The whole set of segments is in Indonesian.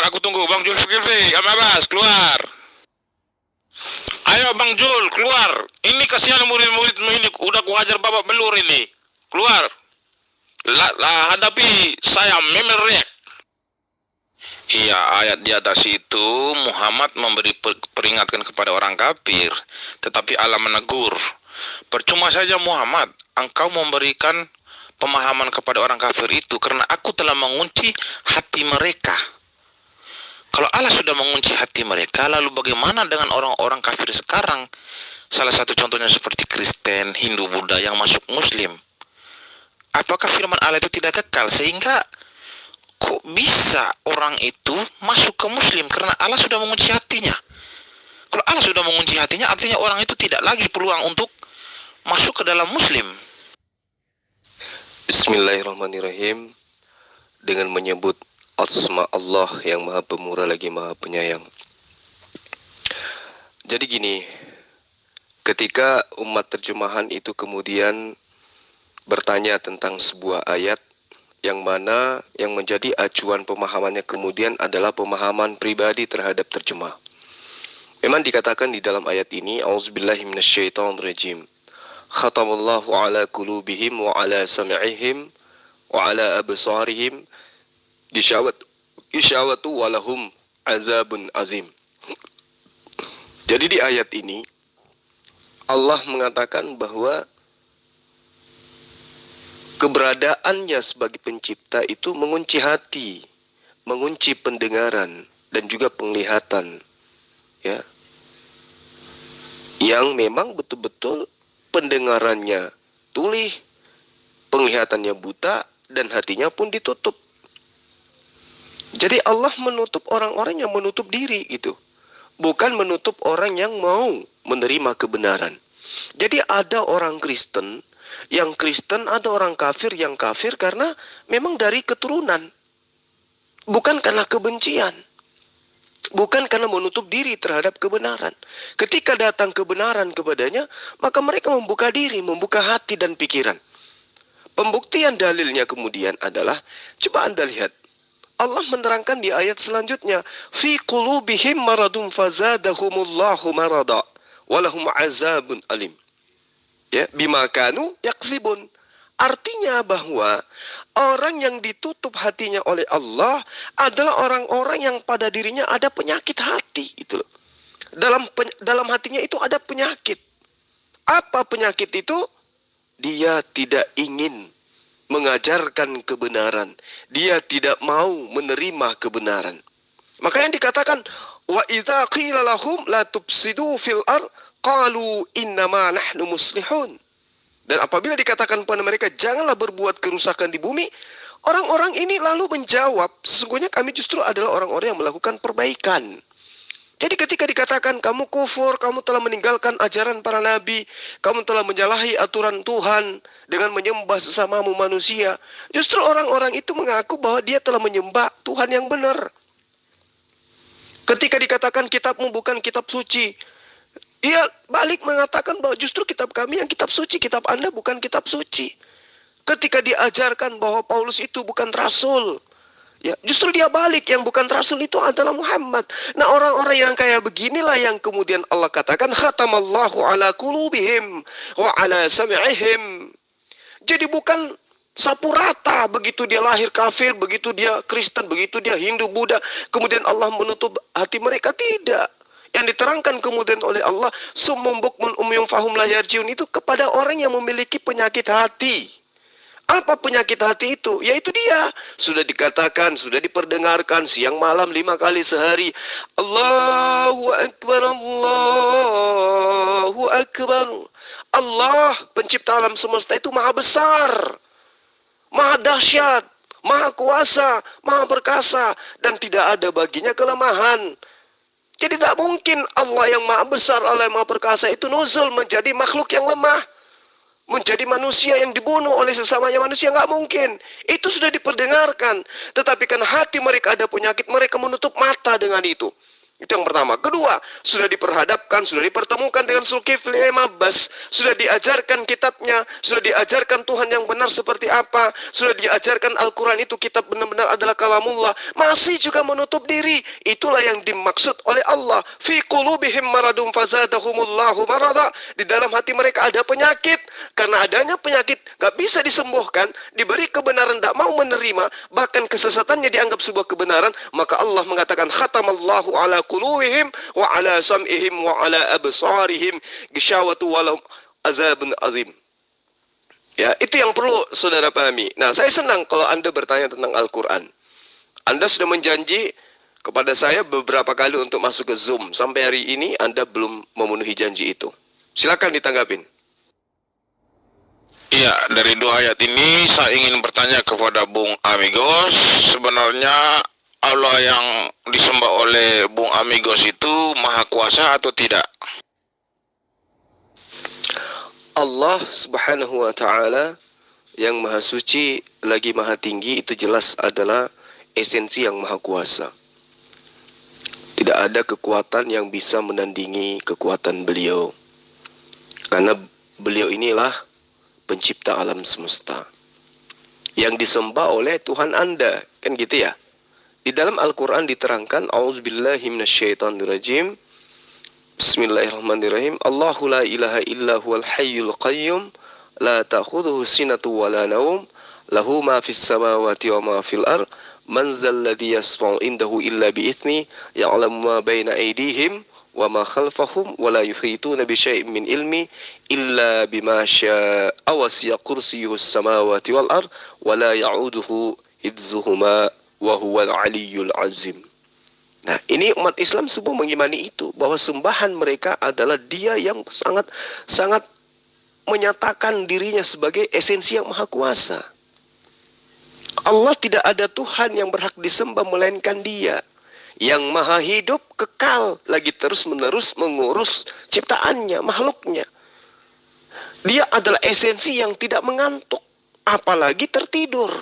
aku tunggu. Bang Jul Fikri, Am Abbas, keluar. Ayo Bang Jul, keluar. Ini kasihan murid-muridmu ini, udah kuhajar babak belur ini. Keluar. Hadapi saya, memerek. Iya, ayat di atas itu Muhammad memberi peringatkan kepada orang kafir, tetapi Allah menegur. Percuma saja Muhammad, engkau memberikan pemahaman kepada orang kafir itu karena aku telah mengunci hati mereka. Kalau Allah sudah mengunci hati mereka, lalu bagaimana dengan orang-orang kafir sekarang? Salah satu contohnya seperti Kristen, Hindu, Buddha yang masuk Muslim. Apakah firman Allah itu tidak kekal sehingga kok bisa orang itu masuk ke Muslim karena Allah sudah mengunci hatinya? Kalau Allah sudah mengunci hatinya, artinya orang itu tidak lagi peluang untuk masuk ke dalam Muslim. Bismillahirrahmanirrahim. Dengan menyebut asma Allah yang maha pemurah lagi maha penyayang. Jadi gini, ketika umat terjemahan itu kemudian bertanya tentang sebuah ayat yang mana yang menjadi acuan pemahamannya kemudian adalah pemahaman pribadi terhadap terjemah. Memang dikatakan di dalam ayat ini, A'udzubillahi minasyaitonirrajim. Khatamallahu ala qulubihim wa ala sam'ihim wa ala absarihim Gishawatu walahum azabun azim. Jadi di ayat ini Allah mengatakan bahwa keberadaannya sebagai pencipta itu mengunci hati, mengunci pendengaran dan juga penglihatan, ya. Yang memang betul-betul pendengarannya tuli, penglihatannya buta dan hatinya pun ditutup. Jadi Allah menutup orang-orang yang menutup diri itu, bukan menutup orang yang mau menerima kebenaran. Jadi ada orang Kristen yang Kristen, ada orang kafir yang kafir karena memang dari keturunan, bukan karena kebencian, bukan karena menutup diri terhadap kebenaran. Ketika datang kebenaran kepadanya, maka mereka membuka diri, membuka hati dan pikiran. Pembuktian dalilnya kemudian adalah, coba Anda lihat, Allah menerangkan di ayat selanjutnya, fi qulubihim maradun fazadahumullahu marada walahum azabun alim. Ya, bima kanu yaksibun. Artinya bahwa orang yang ditutup hatinya oleh Allah adalah orang-orang yang pada dirinya ada penyakit hati, itu loh. Dalam hatinya itu ada penyakit. Apa penyakit itu? Dia tidak ingin mengajarkan kebenaran. Dia tidak mau menerima kebenaran. Maka yang dikatakan, wa idza qila lahum la tufsidu fil ard qalu innama nahnu muslihun. Dan apabila dikatakan kepada mereka janganlah berbuat kerusakan di bumi, orang-orang ini lalu menjawab, sesungguhnya kami justru adalah orang-orang yang melakukan perbaikan. Jadi ketika dikatakan kamu kufur, kamu telah meninggalkan ajaran para nabi, kamu telah menyalahi aturan Tuhan dengan menyembah sesamamu manusia, justru orang-orang itu mengaku bahwa dia telah menyembah Tuhan yang benar. Ketika dikatakan kitabmu bukan kitab suci, ia balik mengatakan bahwa justru kitab kami yang kitab suci, kitab Anda bukan kitab suci. Ketika diajarkan bahwa Paulus itu bukan rasul, ya, justru dia balik, yang bukan rasul itu adalah Muhammad. Nah, orang-orang yang kayak beginilah yang kemudian Allah katakan khatamallahu ala qulubihim wa ala sam'ihim. Jadi bukan sapu rata, begitu dia lahir kafir, begitu dia Kristen, begitu dia Hindu, Buddha, kemudian Allah menutup hati mereka, tidak. Yang diterangkan kemudian oleh Allah, summum bukmun umyum fahum la yarjiun, itu kepada orang yang memiliki penyakit hati. Apa penyakit hati itu? Yaitu dia sudah dikatakan, sudah diperdengarkan siang malam 5 kali sehari. Allahu Akbar, Allahu Akbar. Allah pencipta alam semesta itu maha besar, maha dahsyat, maha kuasa, maha perkasa, dan tidak ada baginya kelemahan. Jadi tidak mungkin Allah yang maha besar, Allah yang maha perkasa itu nuzul menjadi makhluk yang lemah, menjadi manusia yang dibunuh oleh sesamanya manusia. Nggak mungkin. Itu sudah diperdengarkan. Tetapi karena hati mereka ada penyakit, mereka menutup mata dengan itu. Itu yang pertama. Kedua, sudah diperhadapkan, sudah dipertemukan dengan Zulkifli Mabas, sudah diajarkan kitabnya, sudah diajarkan Tuhan yang benar seperti apa, sudah diajarkan Al-Quran itu kitab benar-benar adalah kalamullah, masih juga menutup diri. Itulah yang dimaksud oleh Allah. Fi qulubihim maradun fazadahumullahu marada. Di dalam hati mereka ada penyakit. Karena adanya penyakit gak bisa disembuhkan, diberi kebenaran tak mau menerima, bahkan kesesatannya dianggap sebuah kebenaran, maka Allah mengatakan khatamallahu ala qulubihim wa ala sam'ihim wa ala absarihim gishawatu walau azabun azim. Ya, itu yang perlu saudara pahami. Nah, saya senang kalau Anda bertanya tentang Al-Quran. Anda sudah menjanji kepada saya beberapa kali untuk masuk ke Zoom. Sampai hari ini Anda belum memenuhi janji itu. Silakan ditanggapin. Iya, dari dua ayat ini saya ingin bertanya kepada Bung Amigos. Sebenarnya Allah yang disembah oleh Bung Amigos itu maha kuasa atau tidak? Allah subhanahu wa ta'ala yang maha suci lagi maha tinggi itu jelas adalah esensi yang maha kuasa. Tidak ada kekuatan yang bisa menandingi kekuatan beliau. Karena beliau inilah pencipta alam semesta. Yang disembah oleh Tuhan Anda. Kan gitu ya? Di dalam Al-Quran diterangkan, A'udzubillahi minasyaitonirrajim. Bismillahirrahmanirrahim. Allahu la ilaha illa huwal hayyul qayyum. La ta'khudhuhu sinatu wa la naum. Lahu ma fis samawati wa ma fil ar. Man zalladhi yasfa'u indahu illa bi'ithni. Ya'lamu ma baina aydihim wa ma khalfahum wa la yuhituna bi syai'in min ilmi illa bima syaa wasi'a kursiyyuhus samawati wal ard wa la ya'uduhu hifdzuhuma wa huwal aliyyul azim. Nah, ini umat Islam semua mengimani itu, bahwa sembahan mereka adalah Dia yang sangat menyatakan dirinya sebagai esensi yang maha kuasa. Allah tidak ada Tuhan yang berhak disembah melainkan Dia yang maha hidup, kekal, lagi terus-menerus mengurus ciptaannya, makhluknya. Dia adalah esensi yang tidak mengantuk, apalagi tertidur.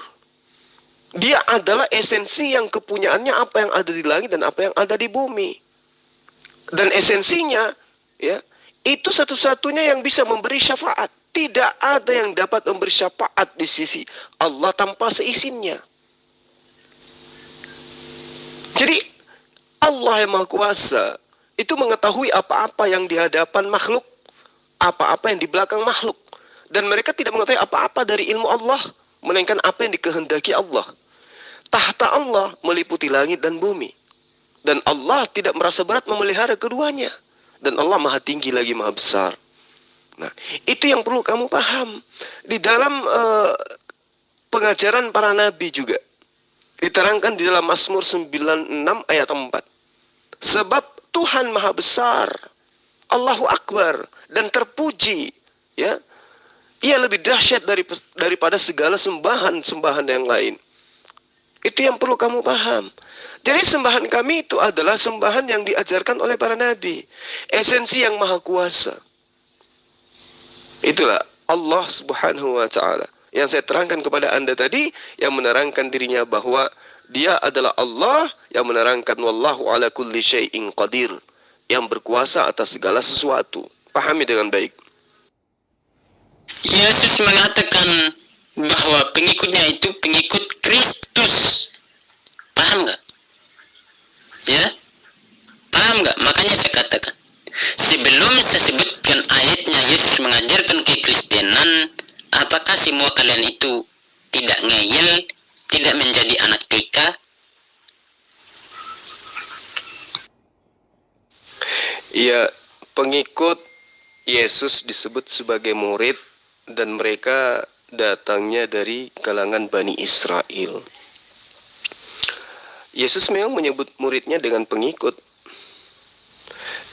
Dia adalah esensi yang kepunyaannya apa yang ada di langit dan apa yang ada di bumi. Dan esensinya, ya, itu satu-satunya yang bisa memberi syafaat. Tidak ada yang dapat memberi syafaat di sisi Allah tanpa seizinnya. Jadi Allah yang Maha Kuasa itu mengetahui apa-apa yang di hadapan makhluk, apa-apa yang di belakang makhluk. Dan mereka tidak mengetahui apa-apa dari ilmu Allah, melainkan apa yang dikehendaki Allah. Tahta Allah meliputi langit dan bumi. Dan Allah tidak merasa berat memelihara keduanya. Dan Allah maha tinggi lagi maha besar. Nah, itu yang perlu kamu paham. Di dalam pengajaran para nabi juga diterangkan di dalam Mazmur 96 ayat 4. Sebab Tuhan maha besar, Allahu Akbar, dan terpuji, ya. Ia lebih dahsyat daripada segala sembahan-sembahan yang lain. Itu yang perlu kamu paham. Jadi sembahan kami itu adalah sembahan yang diajarkan oleh para nabi. Esensi yang maha kuasa. Itulah Allah subhanahu wa ta'ala. Yang saya terangkan kepada Anda tadi, yang menerangkan dirinya bahwa Dia adalah Allah yang menerangkan wallahu ala kulli syai'in qadir. Yang berkuasa atas segala sesuatu. Pahami dengan baik. Yesus mengatakan bahwa pengikutnya itu pengikut Kristus. Paham nggak? Ya? Paham nggak? Makanya saya katakan, sebelum saya sebutkan ayatnya Yesus mengajarkan kekristenan, apakah semua kalian itu tidak ngeyel, tidak menjadi anak TK? Ya, pengikut Yesus disebut sebagai murid dan mereka datangnya dari kalangan Bani Israel. Yesus memang menyebut muridnya dengan pengikut.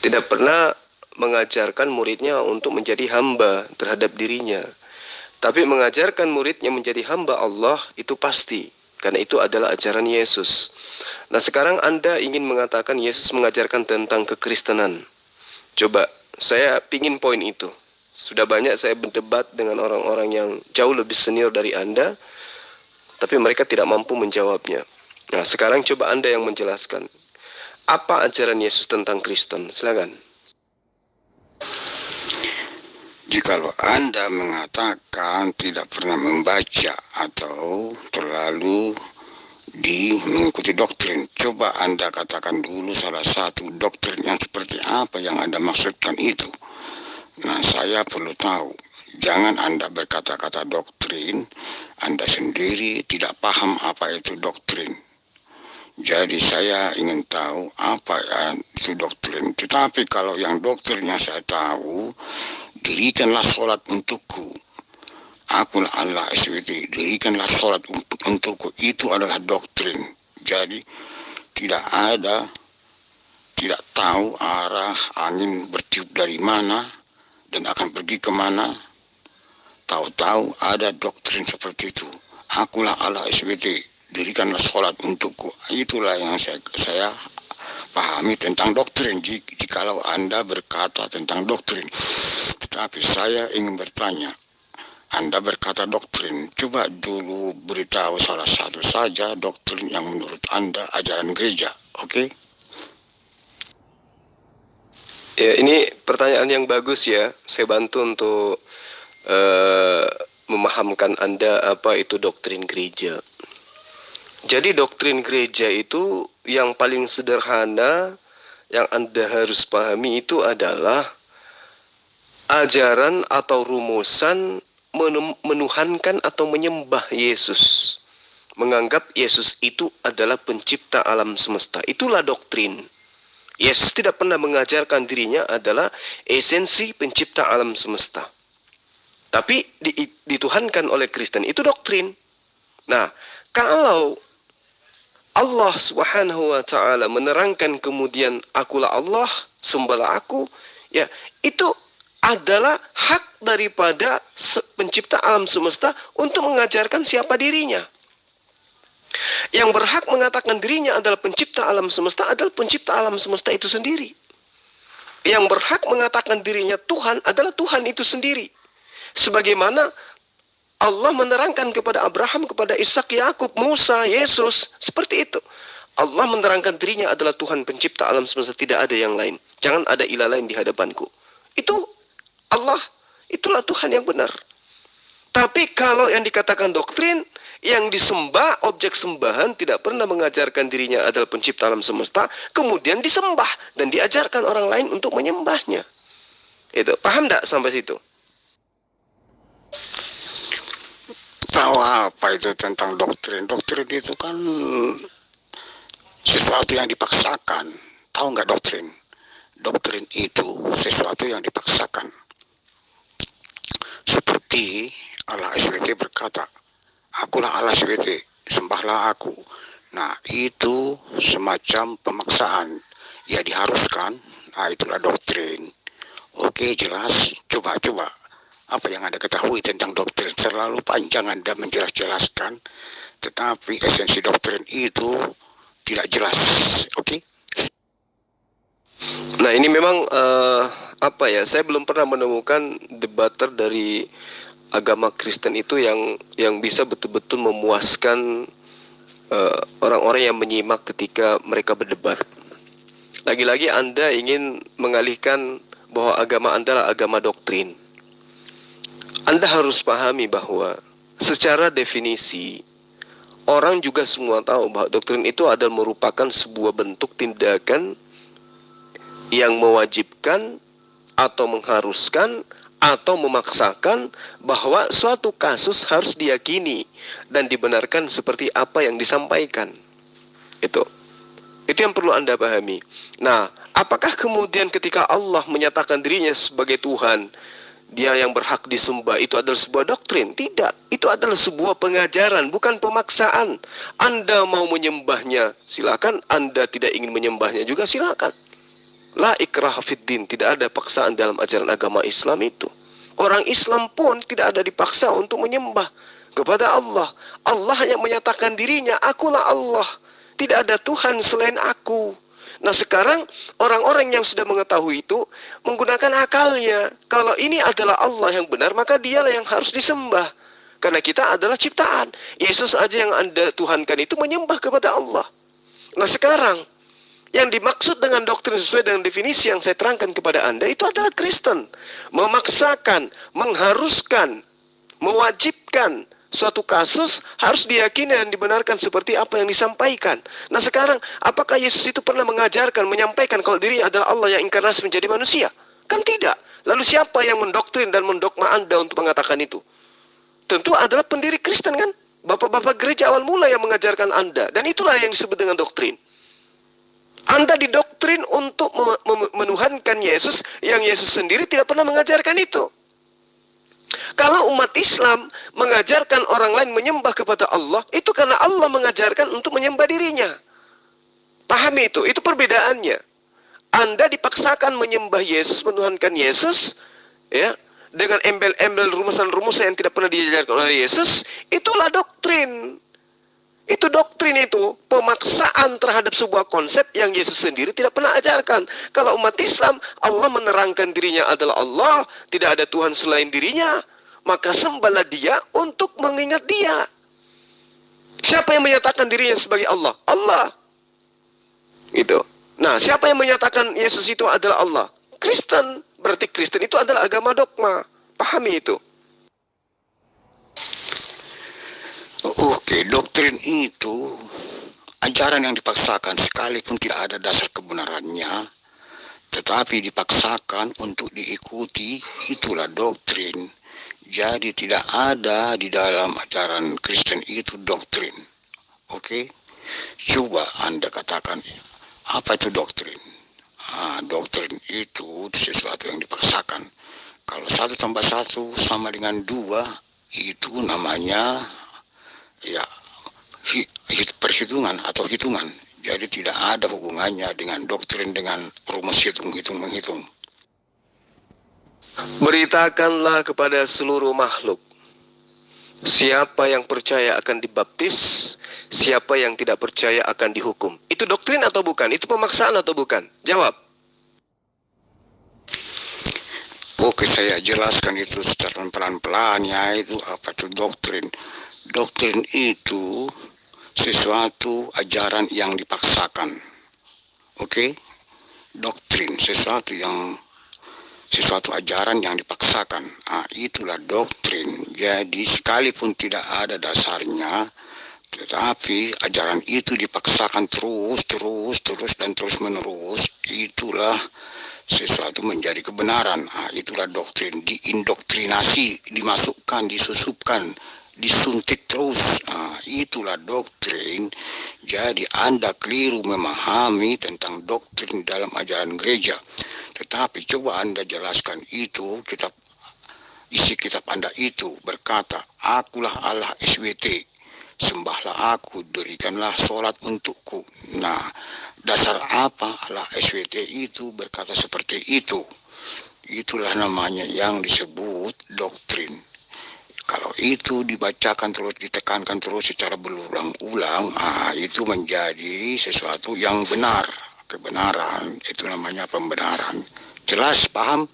Tidak pernah mengajarkan muridnya untuk menjadi hamba terhadap dirinya. Tapi mengajarkan muridnya menjadi hamba Allah itu pasti. Karena itu adalah ajaran Yesus. Nah, sekarang Anda ingin mengatakan Yesus mengajarkan tentang kekristenan. Coba, saya pingin poin itu. Sudah banyak saya berdebat dengan orang-orang yang jauh lebih senior dari Anda, tapi mereka tidak mampu menjawabnya. Nah, sekarang coba Anda yang menjelaskan. Apa ajaran Yesus tentang Kristen? Silakan. Jikalau Anda mengatakan tidak pernah membaca atau terlalu mengikuti doktrin, coba Anda katakan dulu salah satu doktrin yang seperti apa yang Anda maksudkan itu. Nah, saya perlu tahu. Jangan Anda berkata-kata doktrin, Anda sendiri tidak paham apa itu doktrin. Jadi saya ingin tahu apa yang itu doktrin. Tetapi kalau yang doktrin yang saya tahu, dirikanlah sholat untukku. Akulah Allah SWT, dirikanlah sholat untukku. Itu adalah doktrin. Jadi tidak tahu arah angin bertiup dari mana dan akan pergi kemana. Tahu-tahu ada doktrin seperti itu. Akulah Allah SWT, dirikanlah sholat untukku. Itulah yang saya pahami tentang doktrin. Jikalau Anda berkata tentang doktrin. Tetapi saya ingin bertanya, Anda berkata doktrin, coba dulu beritahu salah satu saja doktrin yang menurut Anda ajaran gereja, oke? Ya, ini pertanyaan yang bagus ya. Saya bantu untuk memahamkan Anda apa itu doktrin gereja. Jadi doktrin gereja itu yang paling sederhana yang Anda harus pahami itu adalah ajaran atau rumusan menuhankan atau menyembah Yesus. Menganggap Yesus itu adalah pencipta alam semesta. Itulah doktrin. Yesus tidak pernah mengajarkan dirinya adalah esensi pencipta alam semesta. Tapi dituhankan oleh Kristen. Itu doktrin. Nah, kalau Allah Subhanahu wa taala menerangkan kemudian akulah Allah, sembahlah aku, ya, itu adalah hak daripada pencipta alam semesta untuk mengajarkan siapa dirinya. Yang berhak mengatakan dirinya adalah pencipta alam semesta adalah pencipta alam semesta itu sendiri. Yang berhak mengatakan dirinya Tuhan adalah Tuhan itu sendiri. Sebagaimana Allah menerangkan kepada Abraham, kepada Ishak, Yakub, Musa, Yesus, seperti itu. Allah menerangkan dirinya adalah Tuhan pencipta alam semesta, tidak ada yang lain. Jangan ada ilah lain di hadapanku. Itu Allah, itulah Tuhan yang benar. Tapi kalau yang dikatakan doktrin, yang disembah, objek sembahan tidak pernah mengajarkan dirinya adalah pencipta alam semesta, kemudian disembah dan diajarkan orang lain untuk menyembahnya. Itu, paham tidak sampai situ? Tahu apa itu tentang doktrin? Doktrin itu kan sesuatu yang dipaksakan. Tahu nggak doktrin? Doktrin itu sesuatu yang dipaksakan. Seperti Allah SWT berkata, akulah Allah SWT, sembahlah aku. Nah, itu semacam pemaksaan. Ya diharuskan, nah itulah doktrin. Oke, jelas. Coba. Apa yang Anda ketahui tentang doktrin? Terlalu panjang Anda menjelaskan, tetapi esensi doktrin itu tidak jelas. Oke? Nah, ini memang saya belum pernah menemukan debater dari agama Kristen itu yang bisa betul-betul memuaskan orang-orang yang menyimak ketika mereka berdebat. Lagi-lagi Anda ingin mengalihkan bahwa agama Anda adalah agama doktrin. Anda harus pahami bahwa secara definisi orang juga semua tahu bahwa doktrin itu adalah merupakan sebuah bentuk tindakan yang mewajibkan atau mengharuskan atau memaksakan bahwa suatu kasus harus diyakini dan dibenarkan seperti apa yang disampaikan. Itu yang perlu Anda pahami. Nah, apakah kemudian ketika Allah menyatakan dirinya sebagai Tuhan, Dia yang berhak disembah, itu adalah sebuah doktrin? Tidak, itu adalah sebuah pengajaran, bukan pemaksaan. Anda mau menyembahnya, silakan. Anda tidak ingin menyembahnya juga, silakan. La ikraha fiddin, tidak ada paksaan dalam ajaran agama Islam itu. Orang Islam pun tidak ada dipaksa untuk menyembah kepada Allah. Allah yang menyatakan dirinya, akulah Allah, tidak ada Tuhan selain aku. Nah, sekarang orang-orang yang sudah mengetahui itu menggunakan akalnya. Kalau ini adalah Allah yang benar, maka dialah yang harus disembah. Karena kita adalah ciptaan. Yesus aja yang Anda tuhankan itu menyembah kepada Allah. Nah, sekarang Yang dimaksud dengan doktrin sesuai dengan definisi yang saya terangkan kepada Anda itu adalah Kristen. Memaksakan, mengharuskan, mewajibkan suatu kasus harus diyakini dan dibenarkan seperti apa yang disampaikan. Nah sekarang, apakah Yesus itu pernah mengajarkan, menyampaikan kalau dirinya adalah Allah yang inkarnasi menjadi manusia? Kan tidak. Lalu siapa yang mendoktrin dan mendogma Anda untuk mengatakan itu? Tentu adalah pendiri Kristen kan? Bapak-bapak gereja awal mula yang mengajarkan Anda. Dan itulah yang disebut dengan doktrin. Anda didoktrin untuk menuhankan Yesus yang Yesus sendiri tidak pernah mengajarkan itu. Kalau umat Islam mengajarkan orang lain menyembah kepada Allah, itu karena Allah mengajarkan untuk menyembah dirinya. Pahami itu perbedaannya. Anda dipaksakan menyembah Yesus, menuhankan Yesus, ya, dengan embel-embel rumusan-rumusan yang tidak pernah diajarkan oleh Yesus, itulah doktrin. Itu doktrin itu, pemaksaan terhadap sebuah konsep yang Yesus sendiri tidak pernah ajarkan. Kalau umat Islam, Allah menerangkan dirinya adalah Allah, tidak ada Tuhan selain dirinya, maka sembahlah dia untuk mengingat dia. Siapa yang menyatakan dirinya sebagai Allah? Allah. Gitu. Nah, siapa yang menyatakan Yesus itu adalah Allah? Kristen. Berarti Kristen itu adalah agama dogma. Pahami itu. Oke, doktrin itu ajaran yang dipaksakan sekalipun tidak ada dasar kebenarannya, tetapi dipaksakan untuk diikuti, itulah doktrin. Jadi tidak ada di dalam ajaran Kristen itu doktrin. Oke, coba Anda katakan apa itu doktrin? Doktrin itu sesuatu yang dipaksakan. Kalau 1 tambah 1 sama dengan 2, itu namanya ya perhitungan atau hitungan. Jadi tidak ada hubungannya dengan doktrin, dengan rumus hitung menghitung. Beritakanlah kepada seluruh makhluk, siapa yang percaya akan dibaptis, siapa yang tidak percaya akan dihukum. Itu doktrin atau bukan? Itu pemaksaan atau bukan? Jawab. Oke, saya jelaskan itu secara pelan-pelan ya, itu apa itu doktrin. Doktrin itu sesuatu ajaran yang dipaksakan. Oke? Doktrin sesuatu ajaran yang dipaksakan. Itulah doktrin. Jadi sekalipun tidak ada dasarnya, tetapi ajaran itu dipaksakan terus dan terus menerus, itulah sesuatu menjadi kebenaran. Itulah doktrin. Diindoktrinasi, dimasukkan, disusupkan, disuntik terus. Itulah doktrin. Jadi Anda keliru memahami tentang doktrin dalam ajaran gereja. Tetapi coba Anda jelaskan itu, isi kitab Anda itu berkata, akulah Allah SWT, sembahlah aku, dirikanlah sholat untukku. Nah, dasar apa Allah SWT itu berkata seperti itu? Itulah namanya yang disebut doktrin. Kalau itu dibacakan terus, ditekankan terus secara berulang-ulang, itu menjadi sesuatu yang benar. Kebenaran, itu namanya pembenaran. Jelas, paham?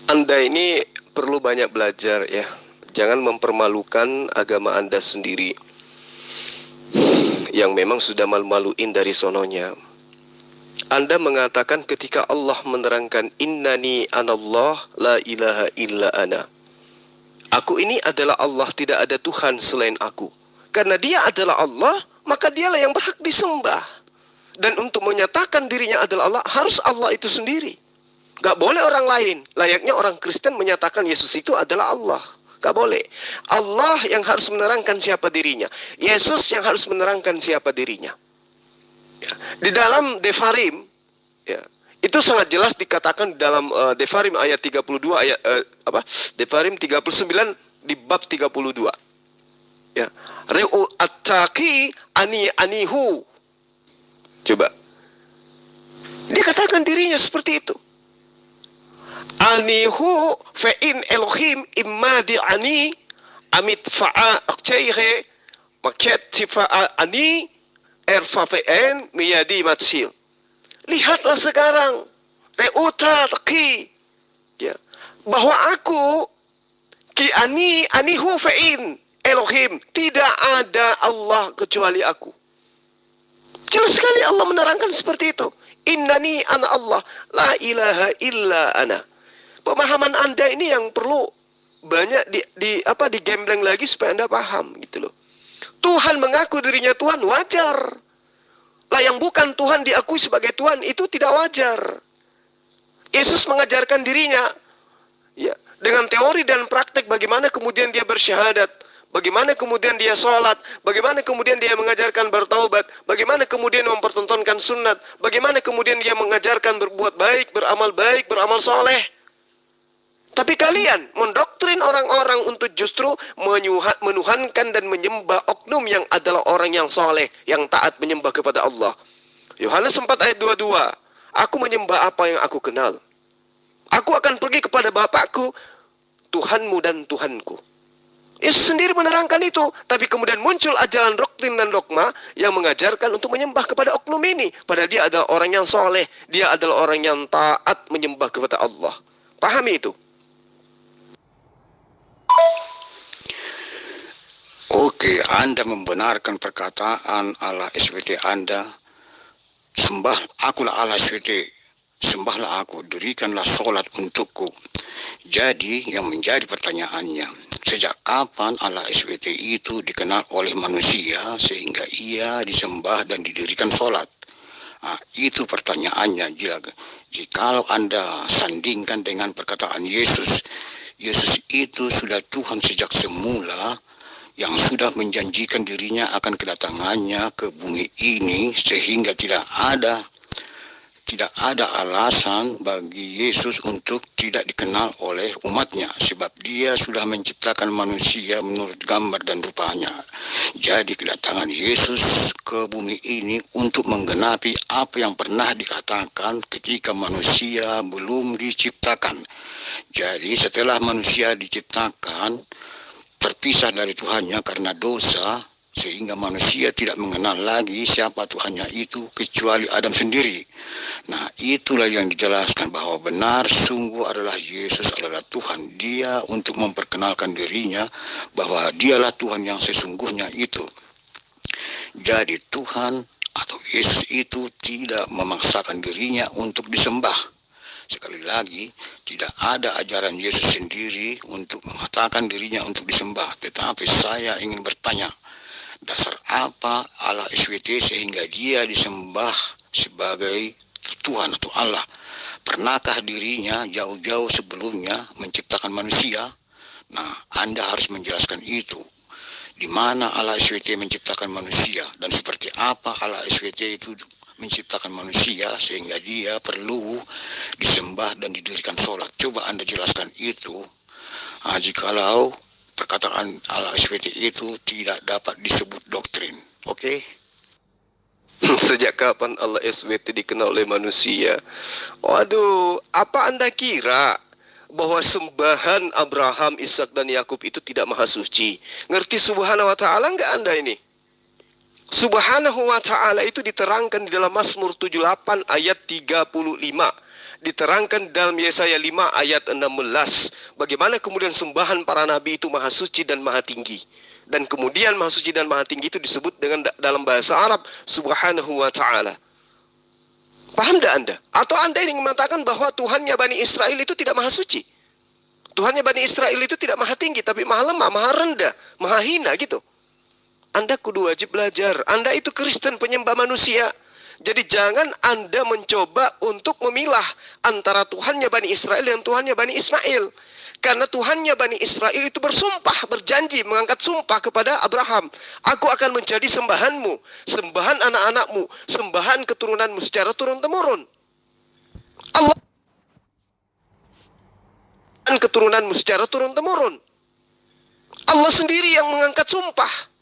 Anda ini perlu banyak belajar ya. Jangan mempermalukan agama Anda sendiri yang memang sudah malu-maluin dari sononya. Anda mengatakan ketika Allah menerangkan innani anallah la ilaha illa ana. Aku ini adalah Allah, tidak ada Tuhan selain aku. Karena dia adalah Allah, maka dialah yang berhak disembah. Dan untuk menyatakan dirinya adalah Allah, harus Allah itu sendiri. Gak boleh orang lain. Layaknya orang Kristen menyatakan Yesus itu adalah Allah. Gak boleh. Allah yang harus menerangkan siapa dirinya. Yesus yang harus menerangkan siapa dirinya. Ya. Di dalam Devarim, ya, itu sangat jelas dikatakan di dalam Devarim ayat 32, Devarim 39 di bab 32. Ya. Reu attaqi anihu. Coba. Dia katakan dirinya seperti itu. Anihu fa'in Elohim imma di'ani amit fa'a akcaire maket tifa'a ani erfafe'en miyadi matsil. Lihatlah sekarang. Reuta taqi. Ya. Bahwa aku ki anihu fa'in Elohim. Tidak ada Allah kecuali aku. Jelas sekali Allah menerangkan seperti itu. Innani ana Allah, la ilaha illa ana. Pemahaman Anda ini yang perlu banyak digembleng lagi supaya Anda paham gitu loh. Tuhan mengaku dirinya Tuhan, wajar. Lah yang bukan Tuhan diakui sebagai Tuhan itu tidak wajar. Yesus mengajarkan dirinya ya dengan teori dan praktek bagaimana kemudian dia bersyahadat, bagaimana kemudian dia sholat, bagaimana kemudian dia mengajarkan bertaubat, bagaimana kemudian mempertontonkan sunnat, bagaimana kemudian dia mengajarkan berbuat baik, beramal soleh. Tapi kalian mendoktrin orang-orang untuk justru menuhankan dan menyembah oknum yang adalah orang yang soleh, yang taat menyembah kepada Allah. Yohanes 4 ayat 22. Aku menyembah apa yang aku kenal. Aku akan pergi kepada Bapakku, Tuhanmu dan Tuhanku. Yesus sendiri menerangkan itu. Tapi kemudian muncul ajaran doktrin dan dogma yang mengajarkan untuk menyembah kepada oknum ini. Padahal dia adalah orang yang soleh. Dia adalah orang yang taat menyembah kepada Allah. Pahami itu. Oke, Anda membenarkan perkataan Allah SWT Anda. Akulah Allah SWT. Sembahlah aku, dirikanlah solat untukku. Jadi yang menjadi pertanyaannya, sejak kapan Allah SWT itu dikenal oleh manusia sehingga ia disembah dan didirikan solat? Nah, itu pertanyaannya. Jikalau Anda sandingkan dengan perkataan Yesus, Yesus itu sudah Tuhan sejak semula, yang sudah menjanjikan dirinya akan kedatangannya ke bumi ini, sehingga tidak ada alasan bagi Yesus untuk tidak dikenal oleh umatnya, sebab dia sudah menciptakan manusia menurut gambar dan rupanya. Jadi kedatangan Yesus ke bumi ini untuk menggenapi apa yang pernah dikatakan ketika manusia belum diciptakan. Jadi setelah manusia diciptakan, terpisah dari Tuhannya karena dosa, sehingga manusia tidak mengenal lagi siapa Tuhannya itu kecuali Adam sendiri. Nah, itulah yang dijelaskan bahwa benar sungguh adalah Yesus adalah Tuhan. Dia untuk memperkenalkan dirinya bahwa dialah Tuhan yang sesungguhnya itu. Jadi Tuhan atau Yesus itu tidak memaksakan dirinya untuk disembah. Sekali lagi, tidak ada ajaran Yesus sendiri untuk mengatakan dirinya untuk disembah. Tetapi saya ingin bertanya, dasar apa Allah SWT sehingga dia disembah sebagai Tuhan atau Allah? Pernahkah dirinya jauh-jauh sebelumnya menciptakan manusia? Nah, Anda harus menjelaskan itu. Di mana Allah SWT menciptakan manusia dan seperti apa Allah SWT itu menciptakan manusia sehingga dia perlu disembah dan didirikan sholat. Coba Anda jelaskan itu. Jikalau perkataan Allah SWT itu tidak dapat disebut doktrin. Oke? Sejak kapan Allah SWT dikenal oleh manusia? Waduh, apa Anda kira bahwa sembahan Abraham, Ishak dan Yakub itu tidak maha suci? Ngerti subhanahu wa ta'ala enggak Anda ini? Subhanahu wa ta'ala itu diterangkan di dalam Mazmur 78 ayat 35. Diterangkan dalam Yesaya 5 ayat 16. Bagaimana kemudian sembahan para nabi itu maha suci dan maha tinggi. Dan kemudian maha suci dan maha tinggi itu disebut dengan dalam bahasa Arab Subhanahu wa ta'ala. Paham tidak Anda? Atau Anda ingin mengatakan bahwa Tuhannya Bani Israel itu tidak maha suci? Tuhannya Bani Israel itu tidak maha tinggi, tapi maha lemah, maha rendah, maha hina gitu. Anda kudu wajib belajar. Anda itu Kristen penyembah manusia. Jadi jangan Anda mencoba untuk memilah antara Tuhannya Bani Israel dan Tuhannya Bani Ismail. Karena Tuhannya Bani Israel itu bersumpah, berjanji, mengangkat sumpah kepada Abraham. Aku akan menjadi sembahanmu, sembahan anak-anakmu, sembahan keturunanmu secara turun-temurun. Allah dan keturunanmu secara turun-temurun. Allah sendiri yang mengangkat sumpah.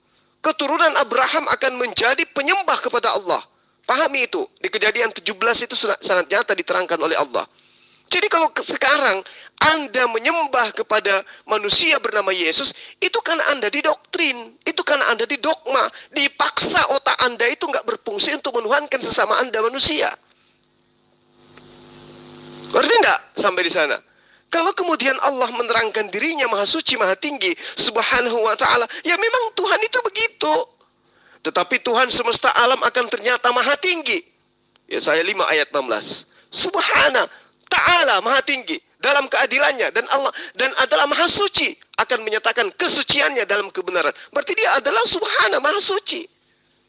Keturunan Abraham akan menjadi penyembah kepada Allah. Pahami itu. Di Kejadian 17 itu sangat nyata diterangkan oleh Allah. Jadi kalau sekarang Anda menyembah kepada manusia bernama Yesus, itu karena Anda didoktrin. Itu karena Anda didogma. Dipaksa otak Anda itu nggak berfungsi untuk menuhankan sesama Anda manusia. Ngerti nggak sampai di sana? Kalau kemudian Allah menerangkan dirinya maha suci, maha tinggi, subhanahu wa ta'ala, ya memang Tuhan itu begitu. Tetapi Tuhan semesta alam akan ternyata maha tinggi. Yesaya 5 ayat 16. Subhana, ta'ala maha tinggi dalam keadilannya, dan Allah dan adalah maha suci, akan menyatakan kesuciannya dalam kebenaran. Berarti dia adalah subhana, maha suci.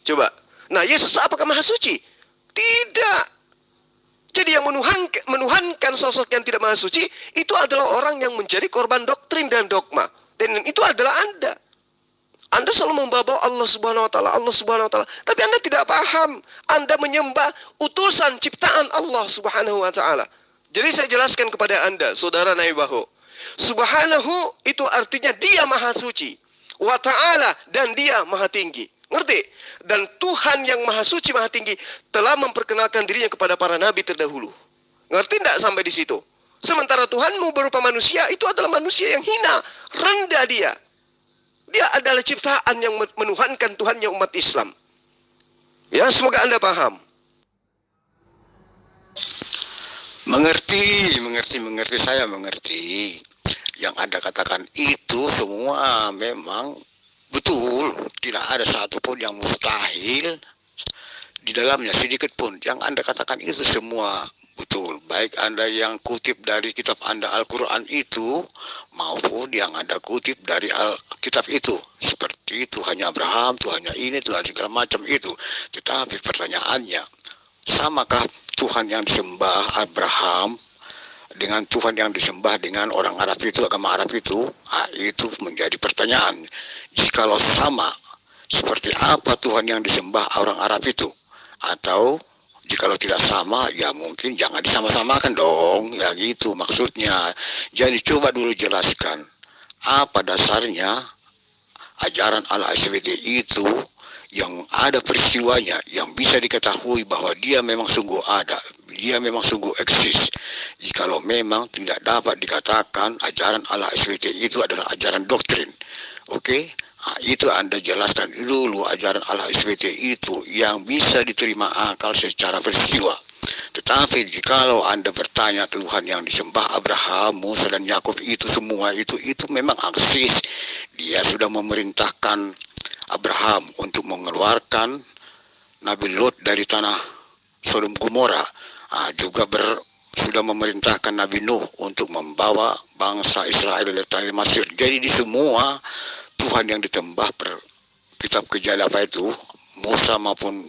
Coba. Nah, Yesus apakah maha suci? Tidak. Jadi yang menuhankan sosok yang tidak maha suci itu adalah orang yang menjadi korban doktrin dan dogma. Dan itu adalah Anda. Anda selalu membawa Allah Subhanahu wa taala, Allah Subhanahu wa taala. Tapi Anda tidak paham. Anda menyembah utusan ciptaan Allah Subhanahu wa taala. Jadi saya jelaskan kepada Anda, saudara Naibaho. Subhanahu itu artinya dia maha suci. Wa ta'ala, dan dia maha tinggi. Ngerti? Dan Tuhan yang maha suci, maha tinggi telah memperkenalkan dirinya kepada para nabi terdahulu. Ngerti tidak sampai di situ? Sementara Tuhanmu berupa manusia, itu adalah manusia yang hina, rendah dia. Dia adalah ciptaan yang menuhankan Tuhannya umat Islam. Ya, semoga Anda paham. Mengerti, saya mengerti. Yang Anda katakan itu semua memang betul. Tidak ada satupun yang mustahil di dalamnya, sedikit pun. Yang Anda katakan itu semua betul. Baik Anda yang kutip dari kitab Anda Al-Quran itu, maupun yang Anda kutip dari kitab itu. Seperti Tuhannya Abraham, Tuhannya ini, Tuhan segala macam itu. Tetapi pertanyaannya, samakah Tuhan yang disembah Abraham dengan Tuhan yang disembah dengan orang Arab itu, agama Arab itu? Nah, itu menjadi pertanyaan. Jikalau sama, seperti apa Tuhan yang disembah orang Arab itu? Atau jikalau tidak sama, ya mungkin jangan disama-samakan dong. Ya gitu maksudnya. Jadi coba dulu jelaskan apa dasarnya ajaran Al-SWT itu yang ada peristiwanya, yang bisa diketahui bahwa dia memang sungguh ada, dia memang sungguh eksis. Jikalau memang tidak dapat dikatakan ajaran Al-SWT itu adalah ajaran doktrin. Oke? Nah, itu Anda jelaskan dulu ajaran Al-SWT itu yang bisa diterima akal secara peristiwa. Tetapi jikalau Anda bertanya Tuhan yang disembah Abraham, Musa dan Yakub itu semua itu memang eksis. Dia sudah memerintahkan Abraham untuk mengeluarkan Nabi Lot dari tanah Sodom Gomora. Juga sudah memerintahkan Nabi Nuh untuk membawa bangsa Israel dari tanah Mesir. Jadi di semua Tuhan yang ditembah per kitab Kejadian apa itu, Musa maupun